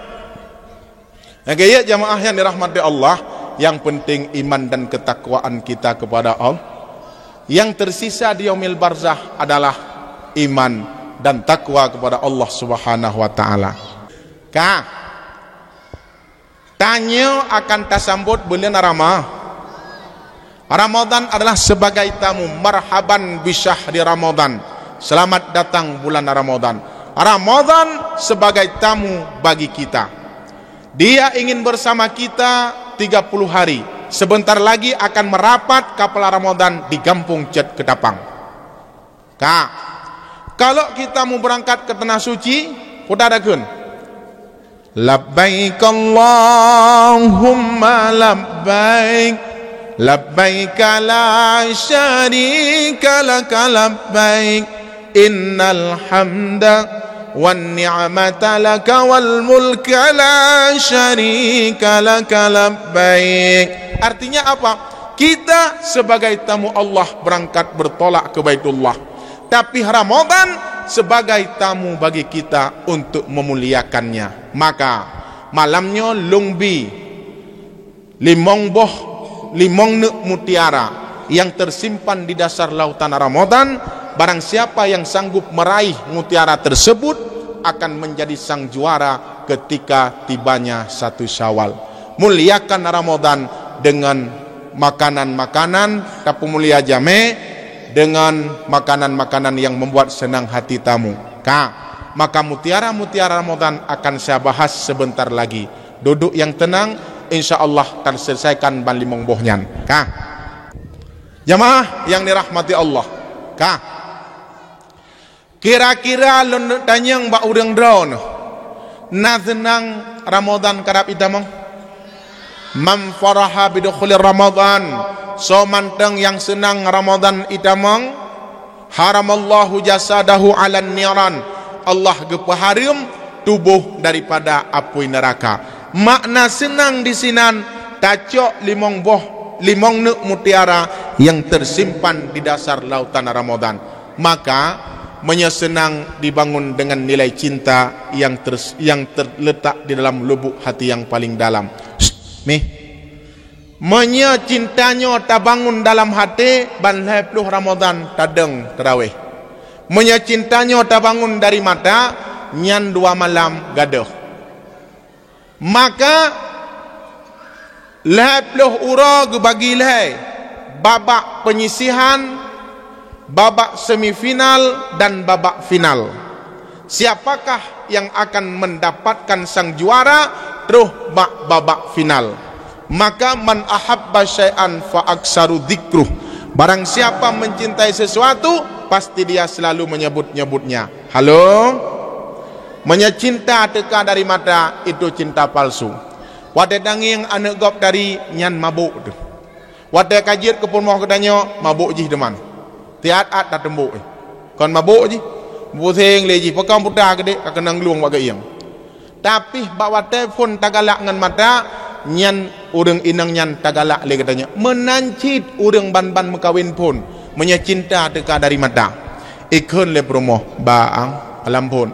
Speaker 1: gaya jamaah yang dirahmati Allah yang penting iman dan ketakwaan kita kepada Allah yang tersisa di yaumil barzah adalah iman dan takwa kepada Allah Subhanahu wa taala. Tanya akan tasambut bulan Ramadan adalah sebagai tamu. Marhaban bi syahri Ramadan. Selamat datang bulan Ramadan. Ramadan sebagai tamu bagi kita. Dia ingin bersama kita 30 hari. Sebentar lagi akan merapat kapal Ramadan di Kampung Cet Ketapang. Kalau kita mau berangkat ke tanah suci, pudadakeun. Labbaik Allahumma labbaik labbaik la syarika lak labbaik innal hamda wan ni'mata lak wal mulka la syarika lak labbaik. Artinya apa? Kita sebagai tamu Allah berangkat bertolak ke Baitullah, tapi Ramadan sebagai tamu bagi kita untuk memuliakannya. Maka malamnya lungbi limong nek mutiara yang tersimpan di dasar lautan Ramadan. Barang siapa yang sanggup meraih mutiara tersebut akan menjadi sang juara ketika tibanya 1 Syawal. Muliakan Ramadan dengan makanan-makanan tapi mulia jame, dengan makanan-makanan yang membuat senang hati tamu. Maka mutiara-mutiara Ramadan akan saya bahas sebentar lagi. Duduk yang tenang, insyaallah terselesaikan ban limong bohnyan. Jamaah yang dirahmati Allah. Kira-kira lon tanyang ba urang drone na senang Ramadan karap itamang. Man faraha bidukhulir Ramadan, so manteng yang senang Ramadan itamang, haramallahu jasadahu 'alan niran, Allah gepaharim tubuh daripada api neraka. Makna senang di sinan tacok limong nek mutiara yang tersimpan di dasar lautan Ramadan. Maka menyesenang dibangun dengan nilai cinta yang terletak di dalam lubuk hati yang paling dalam. Menya cintanya tabangun dalam hati ban 20 Ramadan tadeng tarawih. Menya cintanya tabangun dari mata nyan 2 malam gaduh. Maka 20 ura gebagi leh babak penyisihan, babak semifinal dan babak final. Siapakah yang akan mendapatkan sang juara? Terus babak final. Maka man ahabba syai'an fa aksaru dzikruh. Barang siapa mencintai sesuatu, pasti dia selalu menyebut-nyebutnya. Halo? Menyecinta teka dari mata itu cinta palsu. Wate dangi yang anak gop dari nyan mabuk tu. Wate kajit ke purmoh katanya mabuk jih deman. Tiat-at tak tembuk. Kon mabuk jih. Busing leji pakam putar gede kakenang luang waga iyang. Tapi bawa telefon tagalak ngan mata nyan urang inang nyan tagalak le katanya menancit urang ban-ban mekawin pun menyecinta teka dari mata. Ikun le promo baang alam pun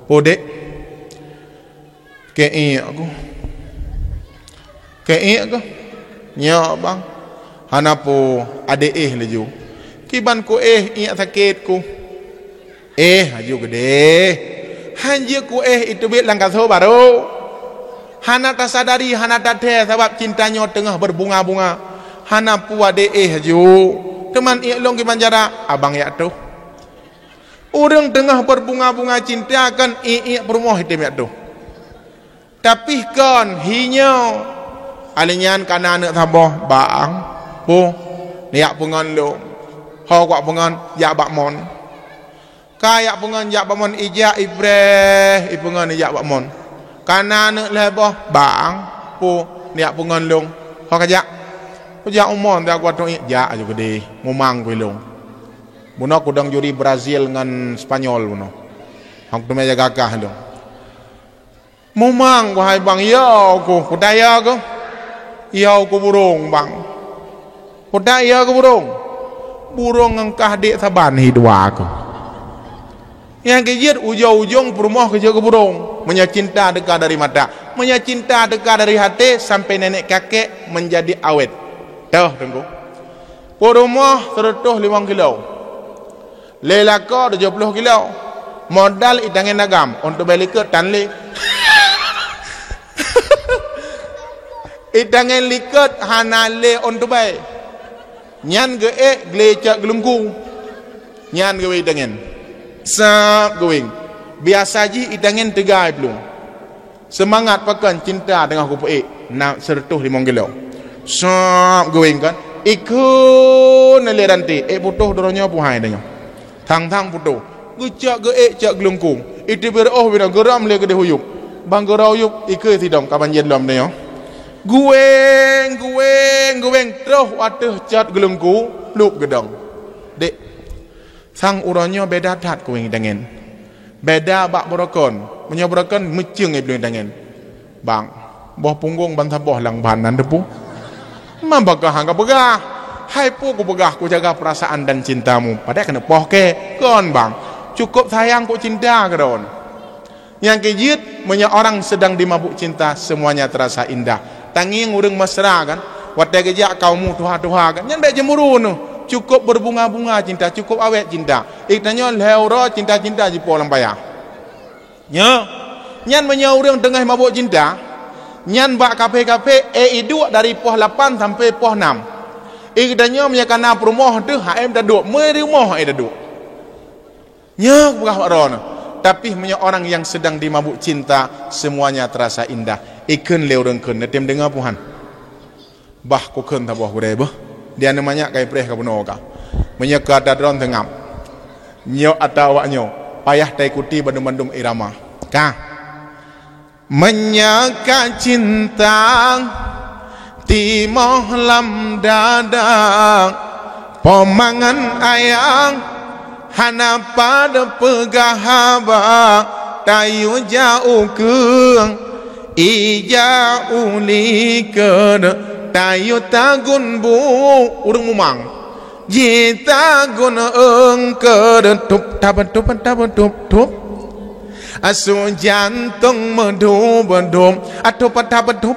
Speaker 1: podek kei aku nya bang hanapo ade leju kiban ku iya sakit ku aju gede hanje ku itu bit langkah so baru hana tak sadari hana tak teh sebab cintanya tengah berbunga-bunga hana puade aju teman long ki banjara abang ya tu orang tengah berbunga-bunga cinta kan permoh hitam ya tu tapi kan hinyau alinyan kana anak tambah baang pu niak pengan lo ho kwak pengan ya bak mon kayak pengan jak bamon ija ibreh ipengan jak bakmon kana ne leboh bang pu niak pengan long ho kajak kajak umon tak kuat ja aja gede mumang ku long buno kudang juri Brazil ngan Spanyol buno hang tu meja gagah dong mumang wahai bang yo ku kudaya ku yo ku burung bang kudaya ku burung ngangkah dek saban hidwa ku yang kejir ujung-ujung perumoh kerja ke burung menyacinta dekat dari mata menyacinta dekat dari hati sampai nenek kakek menjadi awet tahu tunggu perumoh 105 kilo lelaka 70 kilo modal itangin nagam untuk balik ke tanli itangin liket hanale untuk baik nyan ge glecak gelungku nyan ge itangin sap going biasa ji itangin tegai belum semangat pakan cinta dengan ku na 105 kilo sap going kan ikun le ranti putuh doronya puhai denyo thang putuh gecak ge cak gelungkung itu beroh bina geram le gede huyuk bang gerau yuk ikut tidong kapan jen lom denyo gueng terus waduh cat gelengku lup gedong dek sang uronyo beda tat kuing dengan beda bak borokon menyobrokan meceng ibnu dengan bang boh punggung bantah boh lang banan depu mambagah angka begah hai pu ku begah ku jaga perasaan dan cintamu pada kena poh ke kon bang cukup sayang ku cinta kedon yang kejit punya orang sedang dimabuk cinta semuanya terasa indah tangi yang urang mesra kan wadah gejak kaumu tuha-tuha kan yang baik jemuru nu cukup berbunga-bunga cinta cukup awet cinta iknanya leuro cinta-cinta jipo lampaya nya nyan punya urang tengah mabuk cinta nyan bak kafe-kafe idu dari poh 8 sampai poh 6 iknanya punya kana perumoh tu HM daduk merumah daduk nya begah ron tapi punya orang yang sedang dimabuk cinta semuanya terasa indah ikun leurengkeun netem dengar puhan bah ku keun ta boh gure beuh dia namanya kai preh ka buno ka menyeka dadron tengam nyo atawa nyo payah tai kuti bandum-bandum irama ka menyeka cinta timoh lam dadang pomangan ayang hana pada pegahaba tayu jauh keung ija uli ked tayu tagun bu urang mumang jita gun ked tup tup asu jantung medum bedum atup tup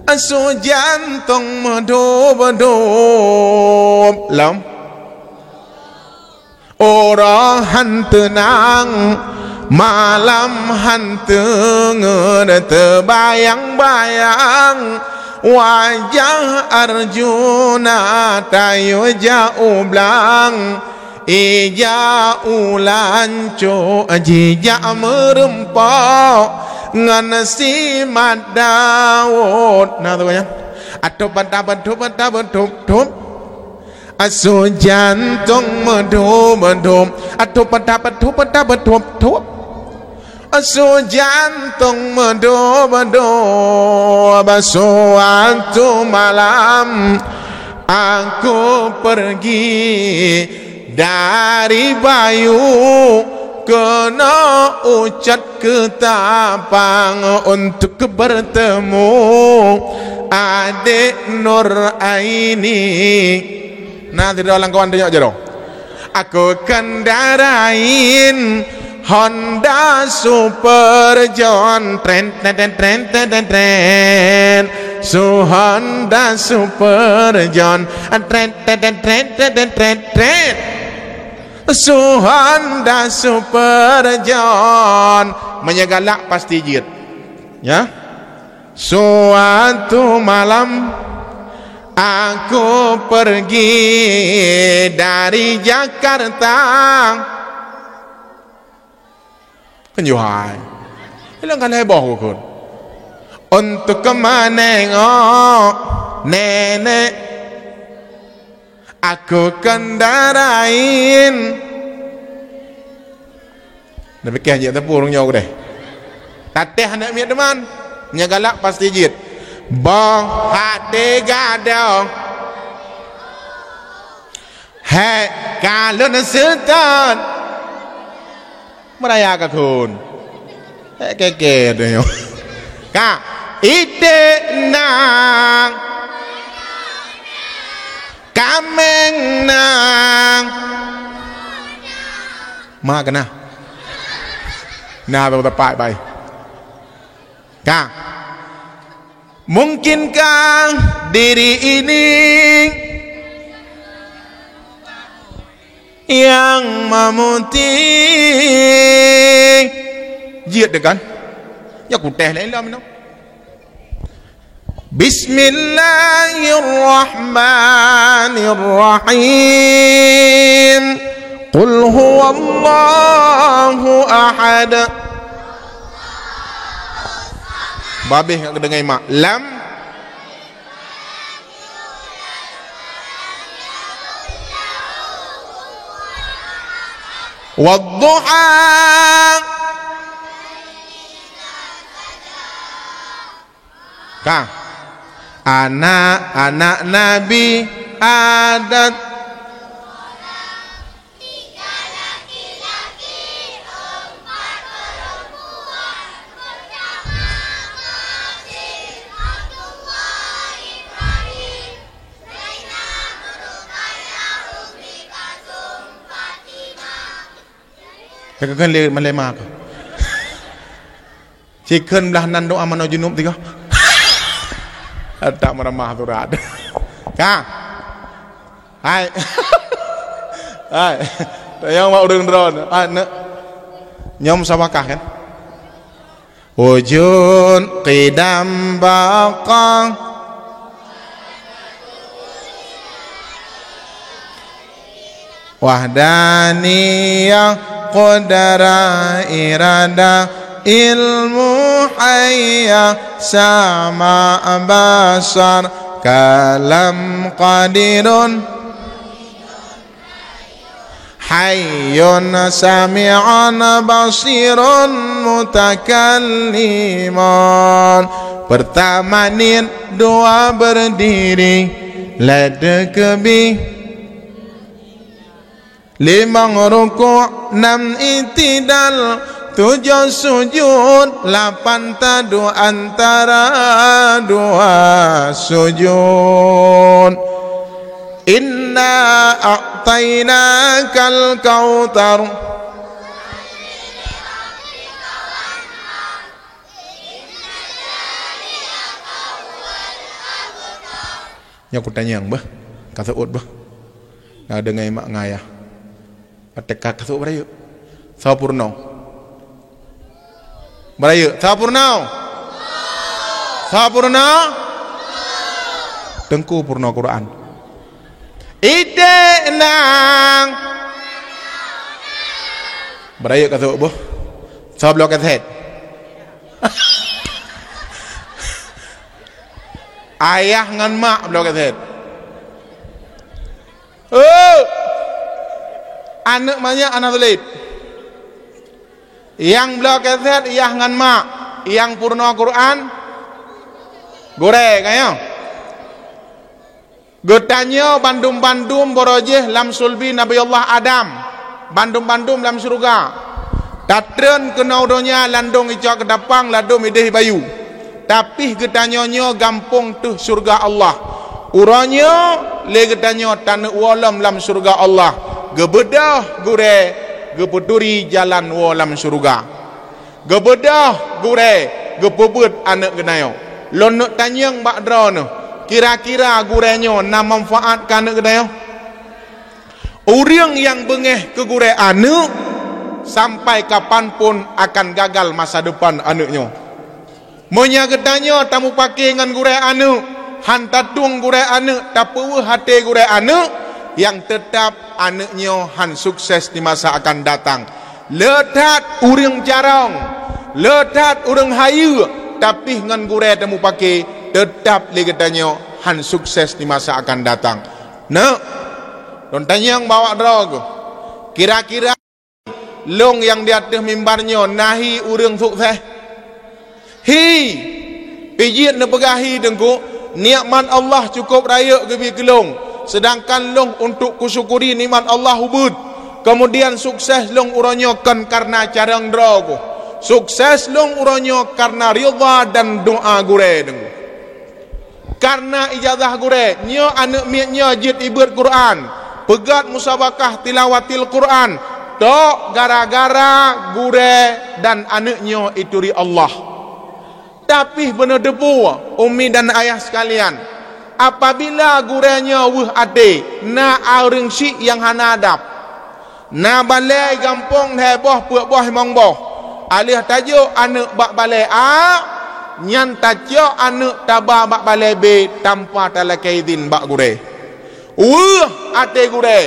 Speaker 1: asu jantung medum bedum lam orang hantenang malam hantengen terbayang-bayang wajah Arjuna tayu jauh blang ija ulanco jija merempau ngan si Daud nah tu kan atau tup asu jantung medum atup tup asu jantung medum asu waktu malam aku pergi dari Bayu kena ucat ke Tapang untuk bertemu adik Nur Aini. Nah tidak orang kawan tanya aja dong. Aku kendarain Honda Super John tren su Honda Super John tren su Honda Super John menyegalak pasti jit ya. Suatu malam aku pergi dari Jakarta penjuhai hilang kan heboh kun untuk kemanengok nenek aku kendarain tapi kaya jat purung nyaw deh tateh anak miat teman nyagalak pasti jit bong hati gadong hei kalau nesetan meraya ka kun keke deh ka ide nang kameng nang ma kana nah bapak pai ka mungkinkah diri ini yang memuting jiat dekan ya ku teh lain lah minum Bismillahirrahmanirrahim Qul huwallahu ahad babeh nak dengar mak lam wadduha Kang, anak-anak Nabi adat Kekkan le malema ko. Chicken belah nan doa mano junub tiga. Tak meramah turat. Kang. Hai. Hai. Yang mau urang drone. Ne. Nyom sabakah kan? Wujud qidam baqang wahdaniyah qadara irada ilmu hayya sama basar kalam qadirun hayyun sami'un basirun mutakallimun. Pertama niat doa berdiri ladakbi lima ruku' 6 itidal 7 sujud 8 tadu antara 2 sujud. Inna a'tainakal kautsar nya aku tanya yang bah kata ut bah nggak ada ngai mak ngayah atek kasuk berayu sawpurno berayu sawpurno tengku purno Quran ide nang berayu kasuk boh saw blok head ayah ngan mak blok head anak banyak anak sulit yang blok head yang ngan mak yang purno Quran gore kaya getanya bandum-bandum borojeh lam sulbi Nabi Allah Adam bandum-bandum lam surga tatren kenaudonya landung icok kedapang ladum ideh bayu tapi getanyonyo gampung tuh surga Allah uranyo le getanyo tanah walam lam surga Allah gebedah gure gepeturi jalan walam surga gebedah gure gepebut anak genayo lonok tanyang bak drone kira-kira gurenyo na manfaat ka anak genayo urang yang bengeh ke gure anak sampai kapanpun akan gagal masa depan anaknya monya getanyo tamu pakai ngan gure anak hantatung gure anak tapu hati gure anak yang tetap anaknya han sukses di masa akan datang. Letat urang jarang, letat urang hayu, tapi ngan gure temu pakai tetap legetanyo han sukses di masa akan datang. Nah, don tanya yang bawa drog. Kira-kira long yang di atas mimbarnya nahi urang sukses. Hi, pijit na pegahi dengku, nikmat Allah cukup raya gebi kelong. Sedangkan long untuk kusyukuri nikmat Allah hubud. Kemudian sukses long uronyokan karena carang drogo. Sukses long uronyo karena ridha dan doa gure deng. Karena ijazah gure nyo anak miatnya jid ibad Quran. Pegat musabakah tilawatil Quran. Tok gara-gara gure dan anaknya ituri Allah. Tapi benar debu umi dan ayah sekalian. Apabila gurenya wuh ade na auring si yang hanadap na balai gampong heboh puak boh mongboh alih tajuk anak bak balai a nyan tajuk anak tabah bak balai b tanpa talakaidin bak gure wuh ade gure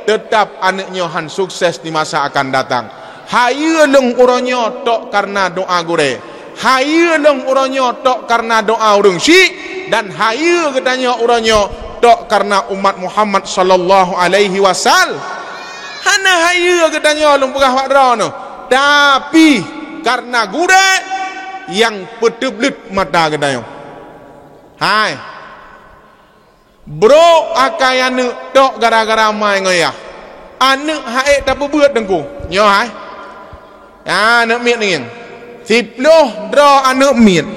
Speaker 1: tetap anaknya han sukses di masa akan datang hayu lung uronyo tok karena doa gure hayu lung uronyo tok karena doa urung si dan hayu katanya uranyo tok karena umat Muhammad sallallahu alaihi wasallam hana hayu katanya lumpugah wadrano tapi karena gure yang peteblet mata katanya Hai. Bro akai anu tok gara-gara mai ngoyah. Anu hae tak berbuat dengku. Nyo hai. Ya anu miet ni. 10 draw anu miet.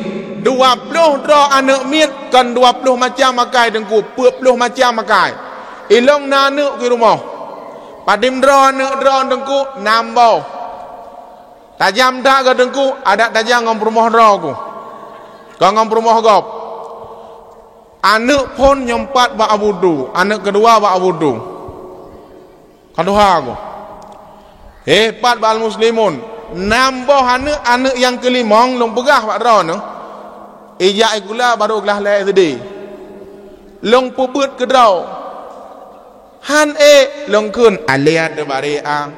Speaker 1: 20 draw anu miet kan 20 macam akai dengku, 40 macam akai. Ilong na anu ke rumah. Padim draw anu draw dengku nambau. Tajam dak ke dengku, ada tajam ngom rumah draw ku. Kau ngom rumah gop. Anak pun nyempat bak wudu, anak kedua bak wudu. Kedua aku. Hebat bal muslimun. Nambah anak yang kelima long pegah bak draw no. Ijak ikula baru kelah le tadi. Long pebut ke draw. Han long kun ale ada bare a.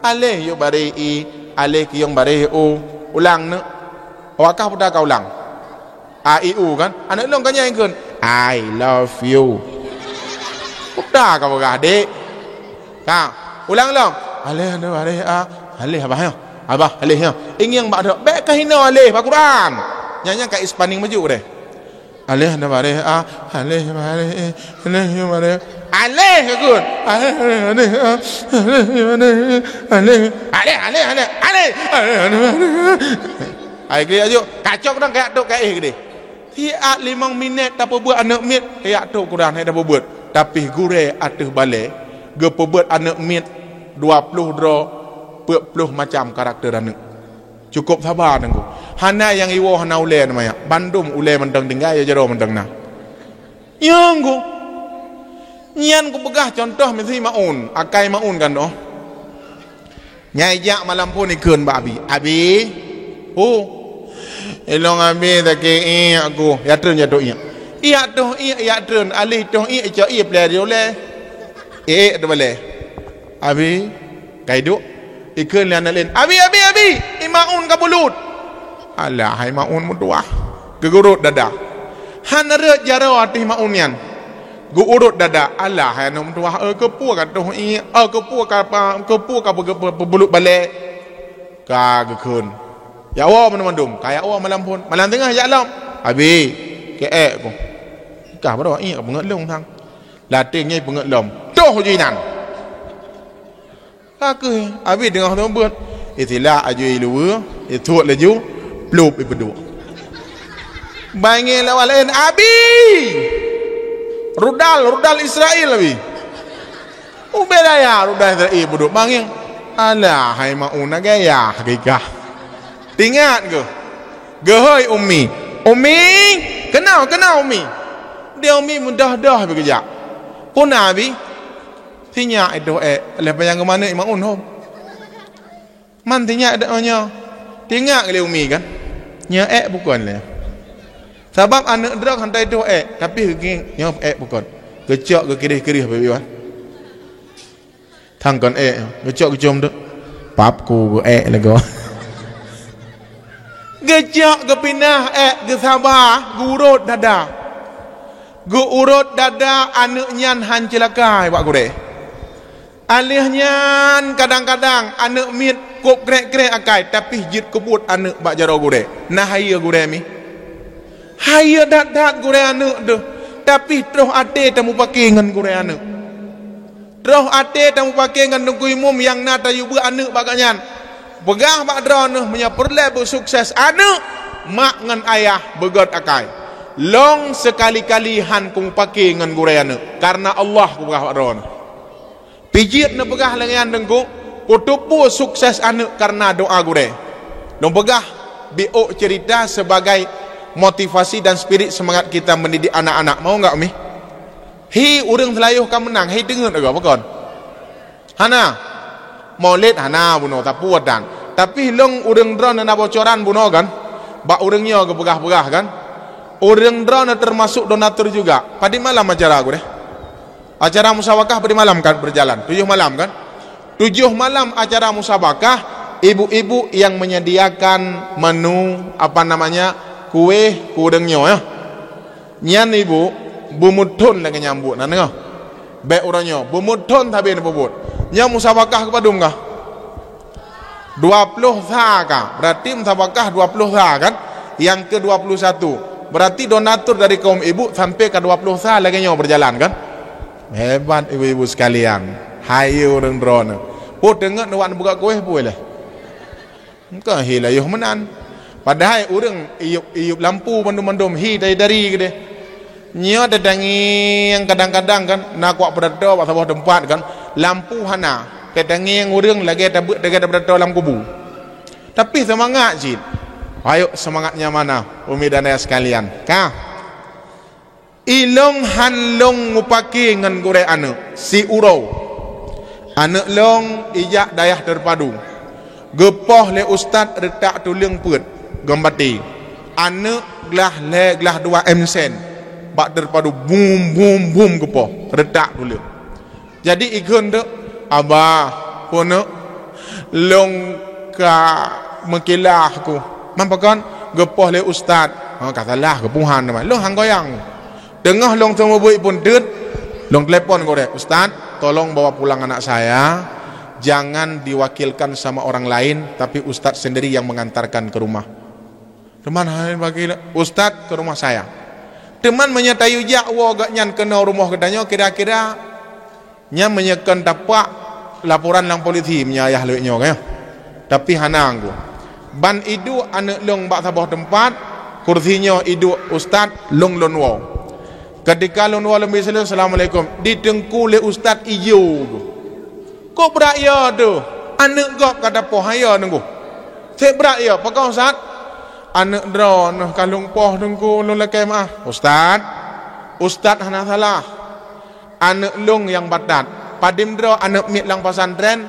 Speaker 1: Ale yo bare i, ale ki yong bare o. Ulang no. Wakah pada kau ulang. A i u kan. Anak long kan yang kun. I love you. Udah kau adik. Kau ulang. Aleh ada aleh aleh abah ya. Abah aleh ya. Ingin bak dak. Bek kahina aleh Al Quran. Nyanyi kat Ispaning maju deh. Aleh ada aleh aleh aleh aleh kun. Aleh. Ai ke ajo. Kacok dah kayak tok kayak gede. Tiap 5 minit tak buat anak mit kayak tu Quran hai dah buat tapi gure ateh balik ge buat anak mit 20 draw 40 macam karakter anak cukup sabar nangku hana yang iwo hana ule namanya Bandung ule mendeng tinggal ya jero mendeng nah yang ku nyan ku begah contoh mesti maun akai maun kan doh nyai jak malam pun ikun babi abi elong abi tak ke aku ya trun ya doia iya doh iya trun alih doh iya cho iya ple dia le do bale abi kaidu ikun lian len abi imaun kabulut alah hai maun mudua gegurut dada han re jaro atih maun yan gu urut dada alah hai nom tua ke pu ka doh iya ke pu ka bulut bale ka gekun ya awak mandum kayak awak malam pun malam tengah ya alam abi ke ko kah bro iya bengat long thang latih nyai bengat lom toh jinan aku abi dengar tu buat itilah ajui lu itu laju plup ibedu bangil lawan abi rudal Israel abi ubela ya rudal Israel ibedu bangil alah hai mauna gaya hakikah Tingat ke? Gehoi Umi. Kenal Umi. Dia Umi mudah-dah bekerja. Pun Nabi tinyak itu lepas yang ke mana Imam Unhum. Man tinyak adanya. Tingat ke Umi kan? Nya bukan le. Sebab anak drag hantai itu tapi nya bukan. Gecok ke kirih-kirih babi wan. Thangkan gecok ke jom tu. Papku ke lego. Gejak ke pinah ke sabar gurut dada gurut dada anak nyan han celakai wak gure alih nyan kadang-kadang anak mit kop krek-krek akai tapi jit kebut anak bak jaro gure nah haya gure mi haya dat-dat gure anak tu tapi terus ate tamu pakai ngan gure anak terus ate tamu pakai ngan nungkui mum yang nata yubu anak baganyan pegah bak drone menyapurle bersukses anak mak ngan ayah begot akai long sekali-kali han kung pakai ngan gure anak karena Allah ku pegah bak drone pijit na pegah lengan dengku kutupu sukses anak karena doa gure long pegah biok cerita sebagai motivasi dan spirit semangat kita mendidik anak-anak mau enggak Umi urang telayuh ka menang dengar agak apa kon hana Maulid hana buno tapuat dan tapi long urang drone na bocoran buno kan bak urangnya ke begah-begah kan urang drone termasuk donatur juga pada malam acara aku deh acara musabakah pada malam kan berjalan 7 malam kan 7 malam acara musabakah ibu-ibu yang menyediakan menu apa namanya kue urangnya ya nyan ibu bumutun lagi nyambut nah nengah be urangnya bumutun tapi nebut nya musabakah kepadum kah 20 tha kah berarti musabakah 20 tha kan yang ke-21 Berarti donatur dari kaum ibu sampai ke 20 sah lagi nyawa berjalan kan? Hebat ibu-ibu sekalian. Hayu orang drone. Oh dengar nuan buka kuih boleh. Engkau hilayuh menan. Padahal orang iup lampu mandum-mandum hi dari gede. Nyo dadangi yang kadang-kadang kan nak kuat berada pada sebuah tempat kan lampu hana dadangi yang orang lagi ada berada dalam kubu. Tapi semangat cik. Ayo semangatnya mana umi dan ayah sekalian. Kah? Ilong hanlong ngupaki ngan gore ane si urau. Ane long ijak dayah terpadu. Gepoh le ustad retak tulang put gambati. Ane gelah 2 sen. Bak terpadu boom gepoh retak tulang. Jadi ikun tu abah pun long ka mekilah aku. Mampakan gepoh le ustad. Katalah kepuhan nama. Long hang goyang. Tengah long semua buik pun dut. Long telepon gore, ustad, tolong bawa pulang anak saya. Jangan diwakilkan sama orang lain, tapi ustad sendiri yang mengantarkan ke rumah. Teman bagi ustad ke rumah saya. Teman menyatayu jak wo gak nyan kena rumah kedanya kira-kira nya menyekan tapak laporan lang polisi menyayah leweknya kaya. Tapi hanang ku. Ban idu anak long bak sabah tempat, kursinya idu ustad long lonwo. Ketika lonwo lembi salam assalamualaikum, ditengku le ustad ijo. Kok berak ya tu? Anak gop kata poh ya nunggu. Saya berak ya, pakau ustad. Anak drone kalung poh tengku long lekai maah. Ustad hana salah. Anak long yang batat. Padim dro anak mit lang pasantren,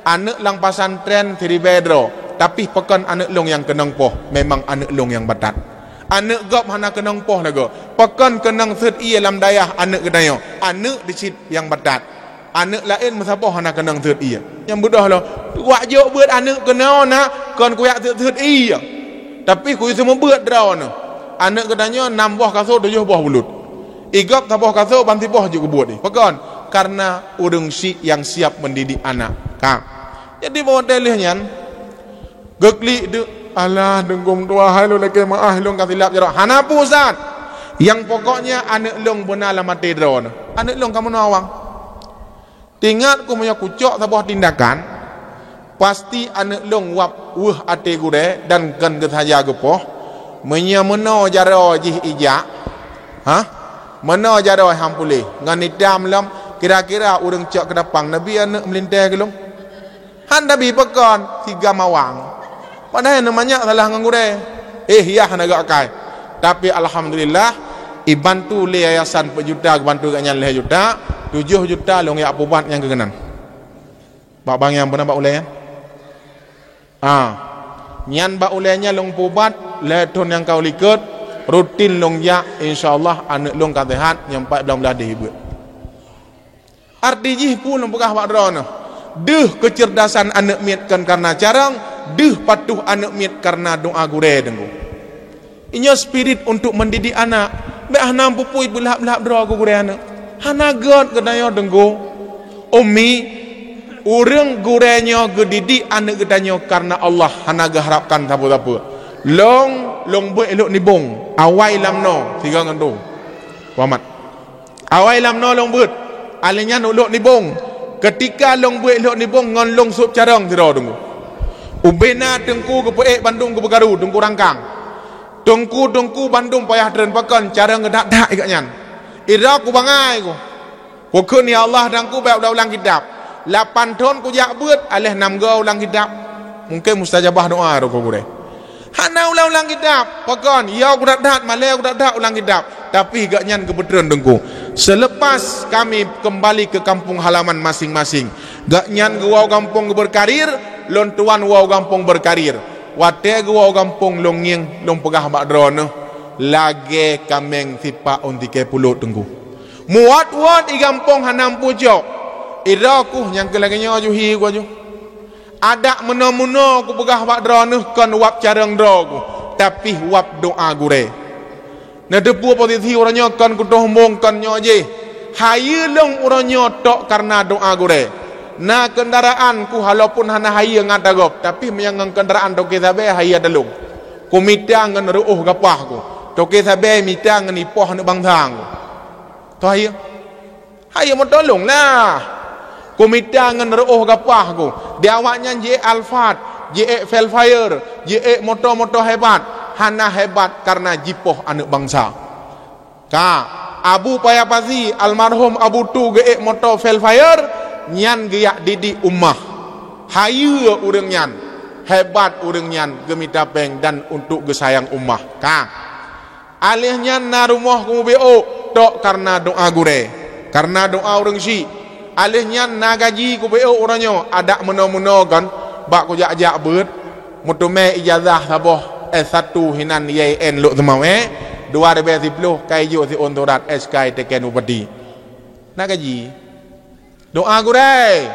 Speaker 1: anak lang pasantren tiri bedro. Tapi pekan anak long yang kenang poh, memang anak long yang batat. Anak gop hana kenang poh lagu. Pekan kenang set iya lam dayah anak kedayo. Anak dicit yang batat. Anak lain mesapah hana kenang set iya. Yang mudah lah. Wak jok buat anak kenal nak kon kuyak set iya. Tapi kuy semua buat draw na. Anak kedayo 6 buah kasut 7 buah bulut. Igap sabah kasut banti buah juga buat ni. Pekan karena urang si yang siap mendidik anak. Kak. Jadi modelnya gekli de alah denggum tua hai lu lagi maah lu kasilap jero hana pusat yang pokoknya anak long benar mati drone anak long kamu nawang tinggal ku punya kucok sebuah tindakan pasti anak long wap ate gure dan kan kethaja gepoh menyameno jaro jih ijak meno jaro hampule ngan idam lam kira-kira urang cok kedapang nabi anak melintai gelung han nabi pekon 3 mawang. Padahal namanya salah ngangure. Ya naga kai. Tapi alhamdulillah ibantu le yayasan pejuta bantu gaknya le juta, 7 juta long ya pubat yang kegenan. Bak bang yang pernah bak ulai ya? Nyan bak ulainya long pubat le ton yang kau likut rutin long ya insyaallah anak long katehat nyampai belang-belah dihibut. Arti pun long pegah bak drone. Deh kecerdasan anak miatkan karena carang deh patuh anak miat karena doa gure dengku. Inya spirit untuk mendidik anak. Beah nampu pui belak-belak doa gure anak. Hana god kedayo dengku. Umi urang gurenya gedidik anak kedayo karena Allah hana harapkan apa-apa. Long buat elok nibong. Awai lamno 3 ngandu. Wamat. Awai lamno long buat. Alinya elok nibong. Ketika long buat elok nibong ngon long sup carang tiro dengku. Ubena tengku ke Peek Bandung ke Begaru tengku rangkang. Tengku Bandung payah dren pakan cara ngedak-dak ikatnya. Ira ku bangai ku. Ku kun ya Allah dan ku bae ulang kitab. 8 tahun ku jak beut alih 6 go ulang kitab. Mungkin mustajabah doa ro ku gure. Hana ulang kitab. Pakan ya ku dak-dak malai ku dak-dak ulang kitab. Tapi ikatnya kebetulan tengku. Selepas kami kembali ke kampung halaman masing-masing, gaknyan gua kampung berkarir, lon tuan wau kampung berkarir. Wate gua kampung longing long pegah bak drone. Lage kameng sipa unti ke pulut tengku. Muat i kampung hanam pujok. Iraku yang kelaganya juhi gua ju. Ada meno-meno ku pegah bak drone kan wap carang drogu. Tapi wap doa gure. Nah depu posisi orangnya kan kudohmong kan nyoje. Hayu long orangnya tok karena doa gure. Nah kendaraan ku walaupun hana hayu ngatagop, tapi menyanggang kendaraan tok kita be hayu dalung. Ku midang ngan ruuh gapah ku. toke sabe mi tang ni poh ne bang thang to hai mo to lung lah ku mi tang ngan roh gapah ku dia awaknya je alfat je felfire je moto hebat hana hebat karena jipoh anak bangsa ka Abu Payapasi almarhum Abu Tu ge moto felfire nyan geyak didi ummah hayu urang nyan hebat urang nyan gemita peng dan untuk gesayang ummah ka alihnya na rumah ku beo tok karena doa gure karena doa urang si alihnya na gaji ku beo uranyo ada meno-meno kan bak ku jak-jak beut mutume ijazah saboh S1 hinan YN lu semau 2010 kayu si ontorat SK teken upadi na gaji doa gure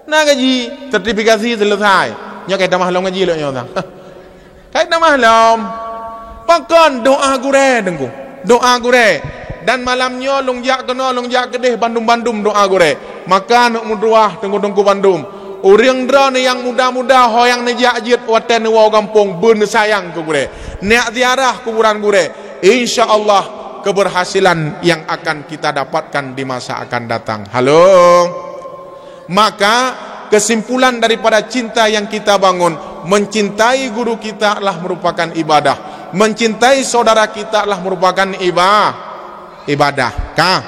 Speaker 1: na gaji sertifikasi selesai nya kai tamah long gaji lo nya sang kai tamah long pakon doa gure dengku doa gure dan malamnya longjak kena longjak kedeh bandum-bandum doa gure maka nak muduah tengku-tengku bandum urang drone yang muda-muda hoyang nejak jit waten wau kampung beun sayang ke gure nek ziarah kuburan gure insyaallah keberhasilan yang akan kita dapatkan di masa akan datang. Halo. Maka kesimpulan daripada cinta yang kita bangun, mencintai guru kita adalah merupakan ibadah, mencintai saudara kita adalah merupakan ibadah. Kah?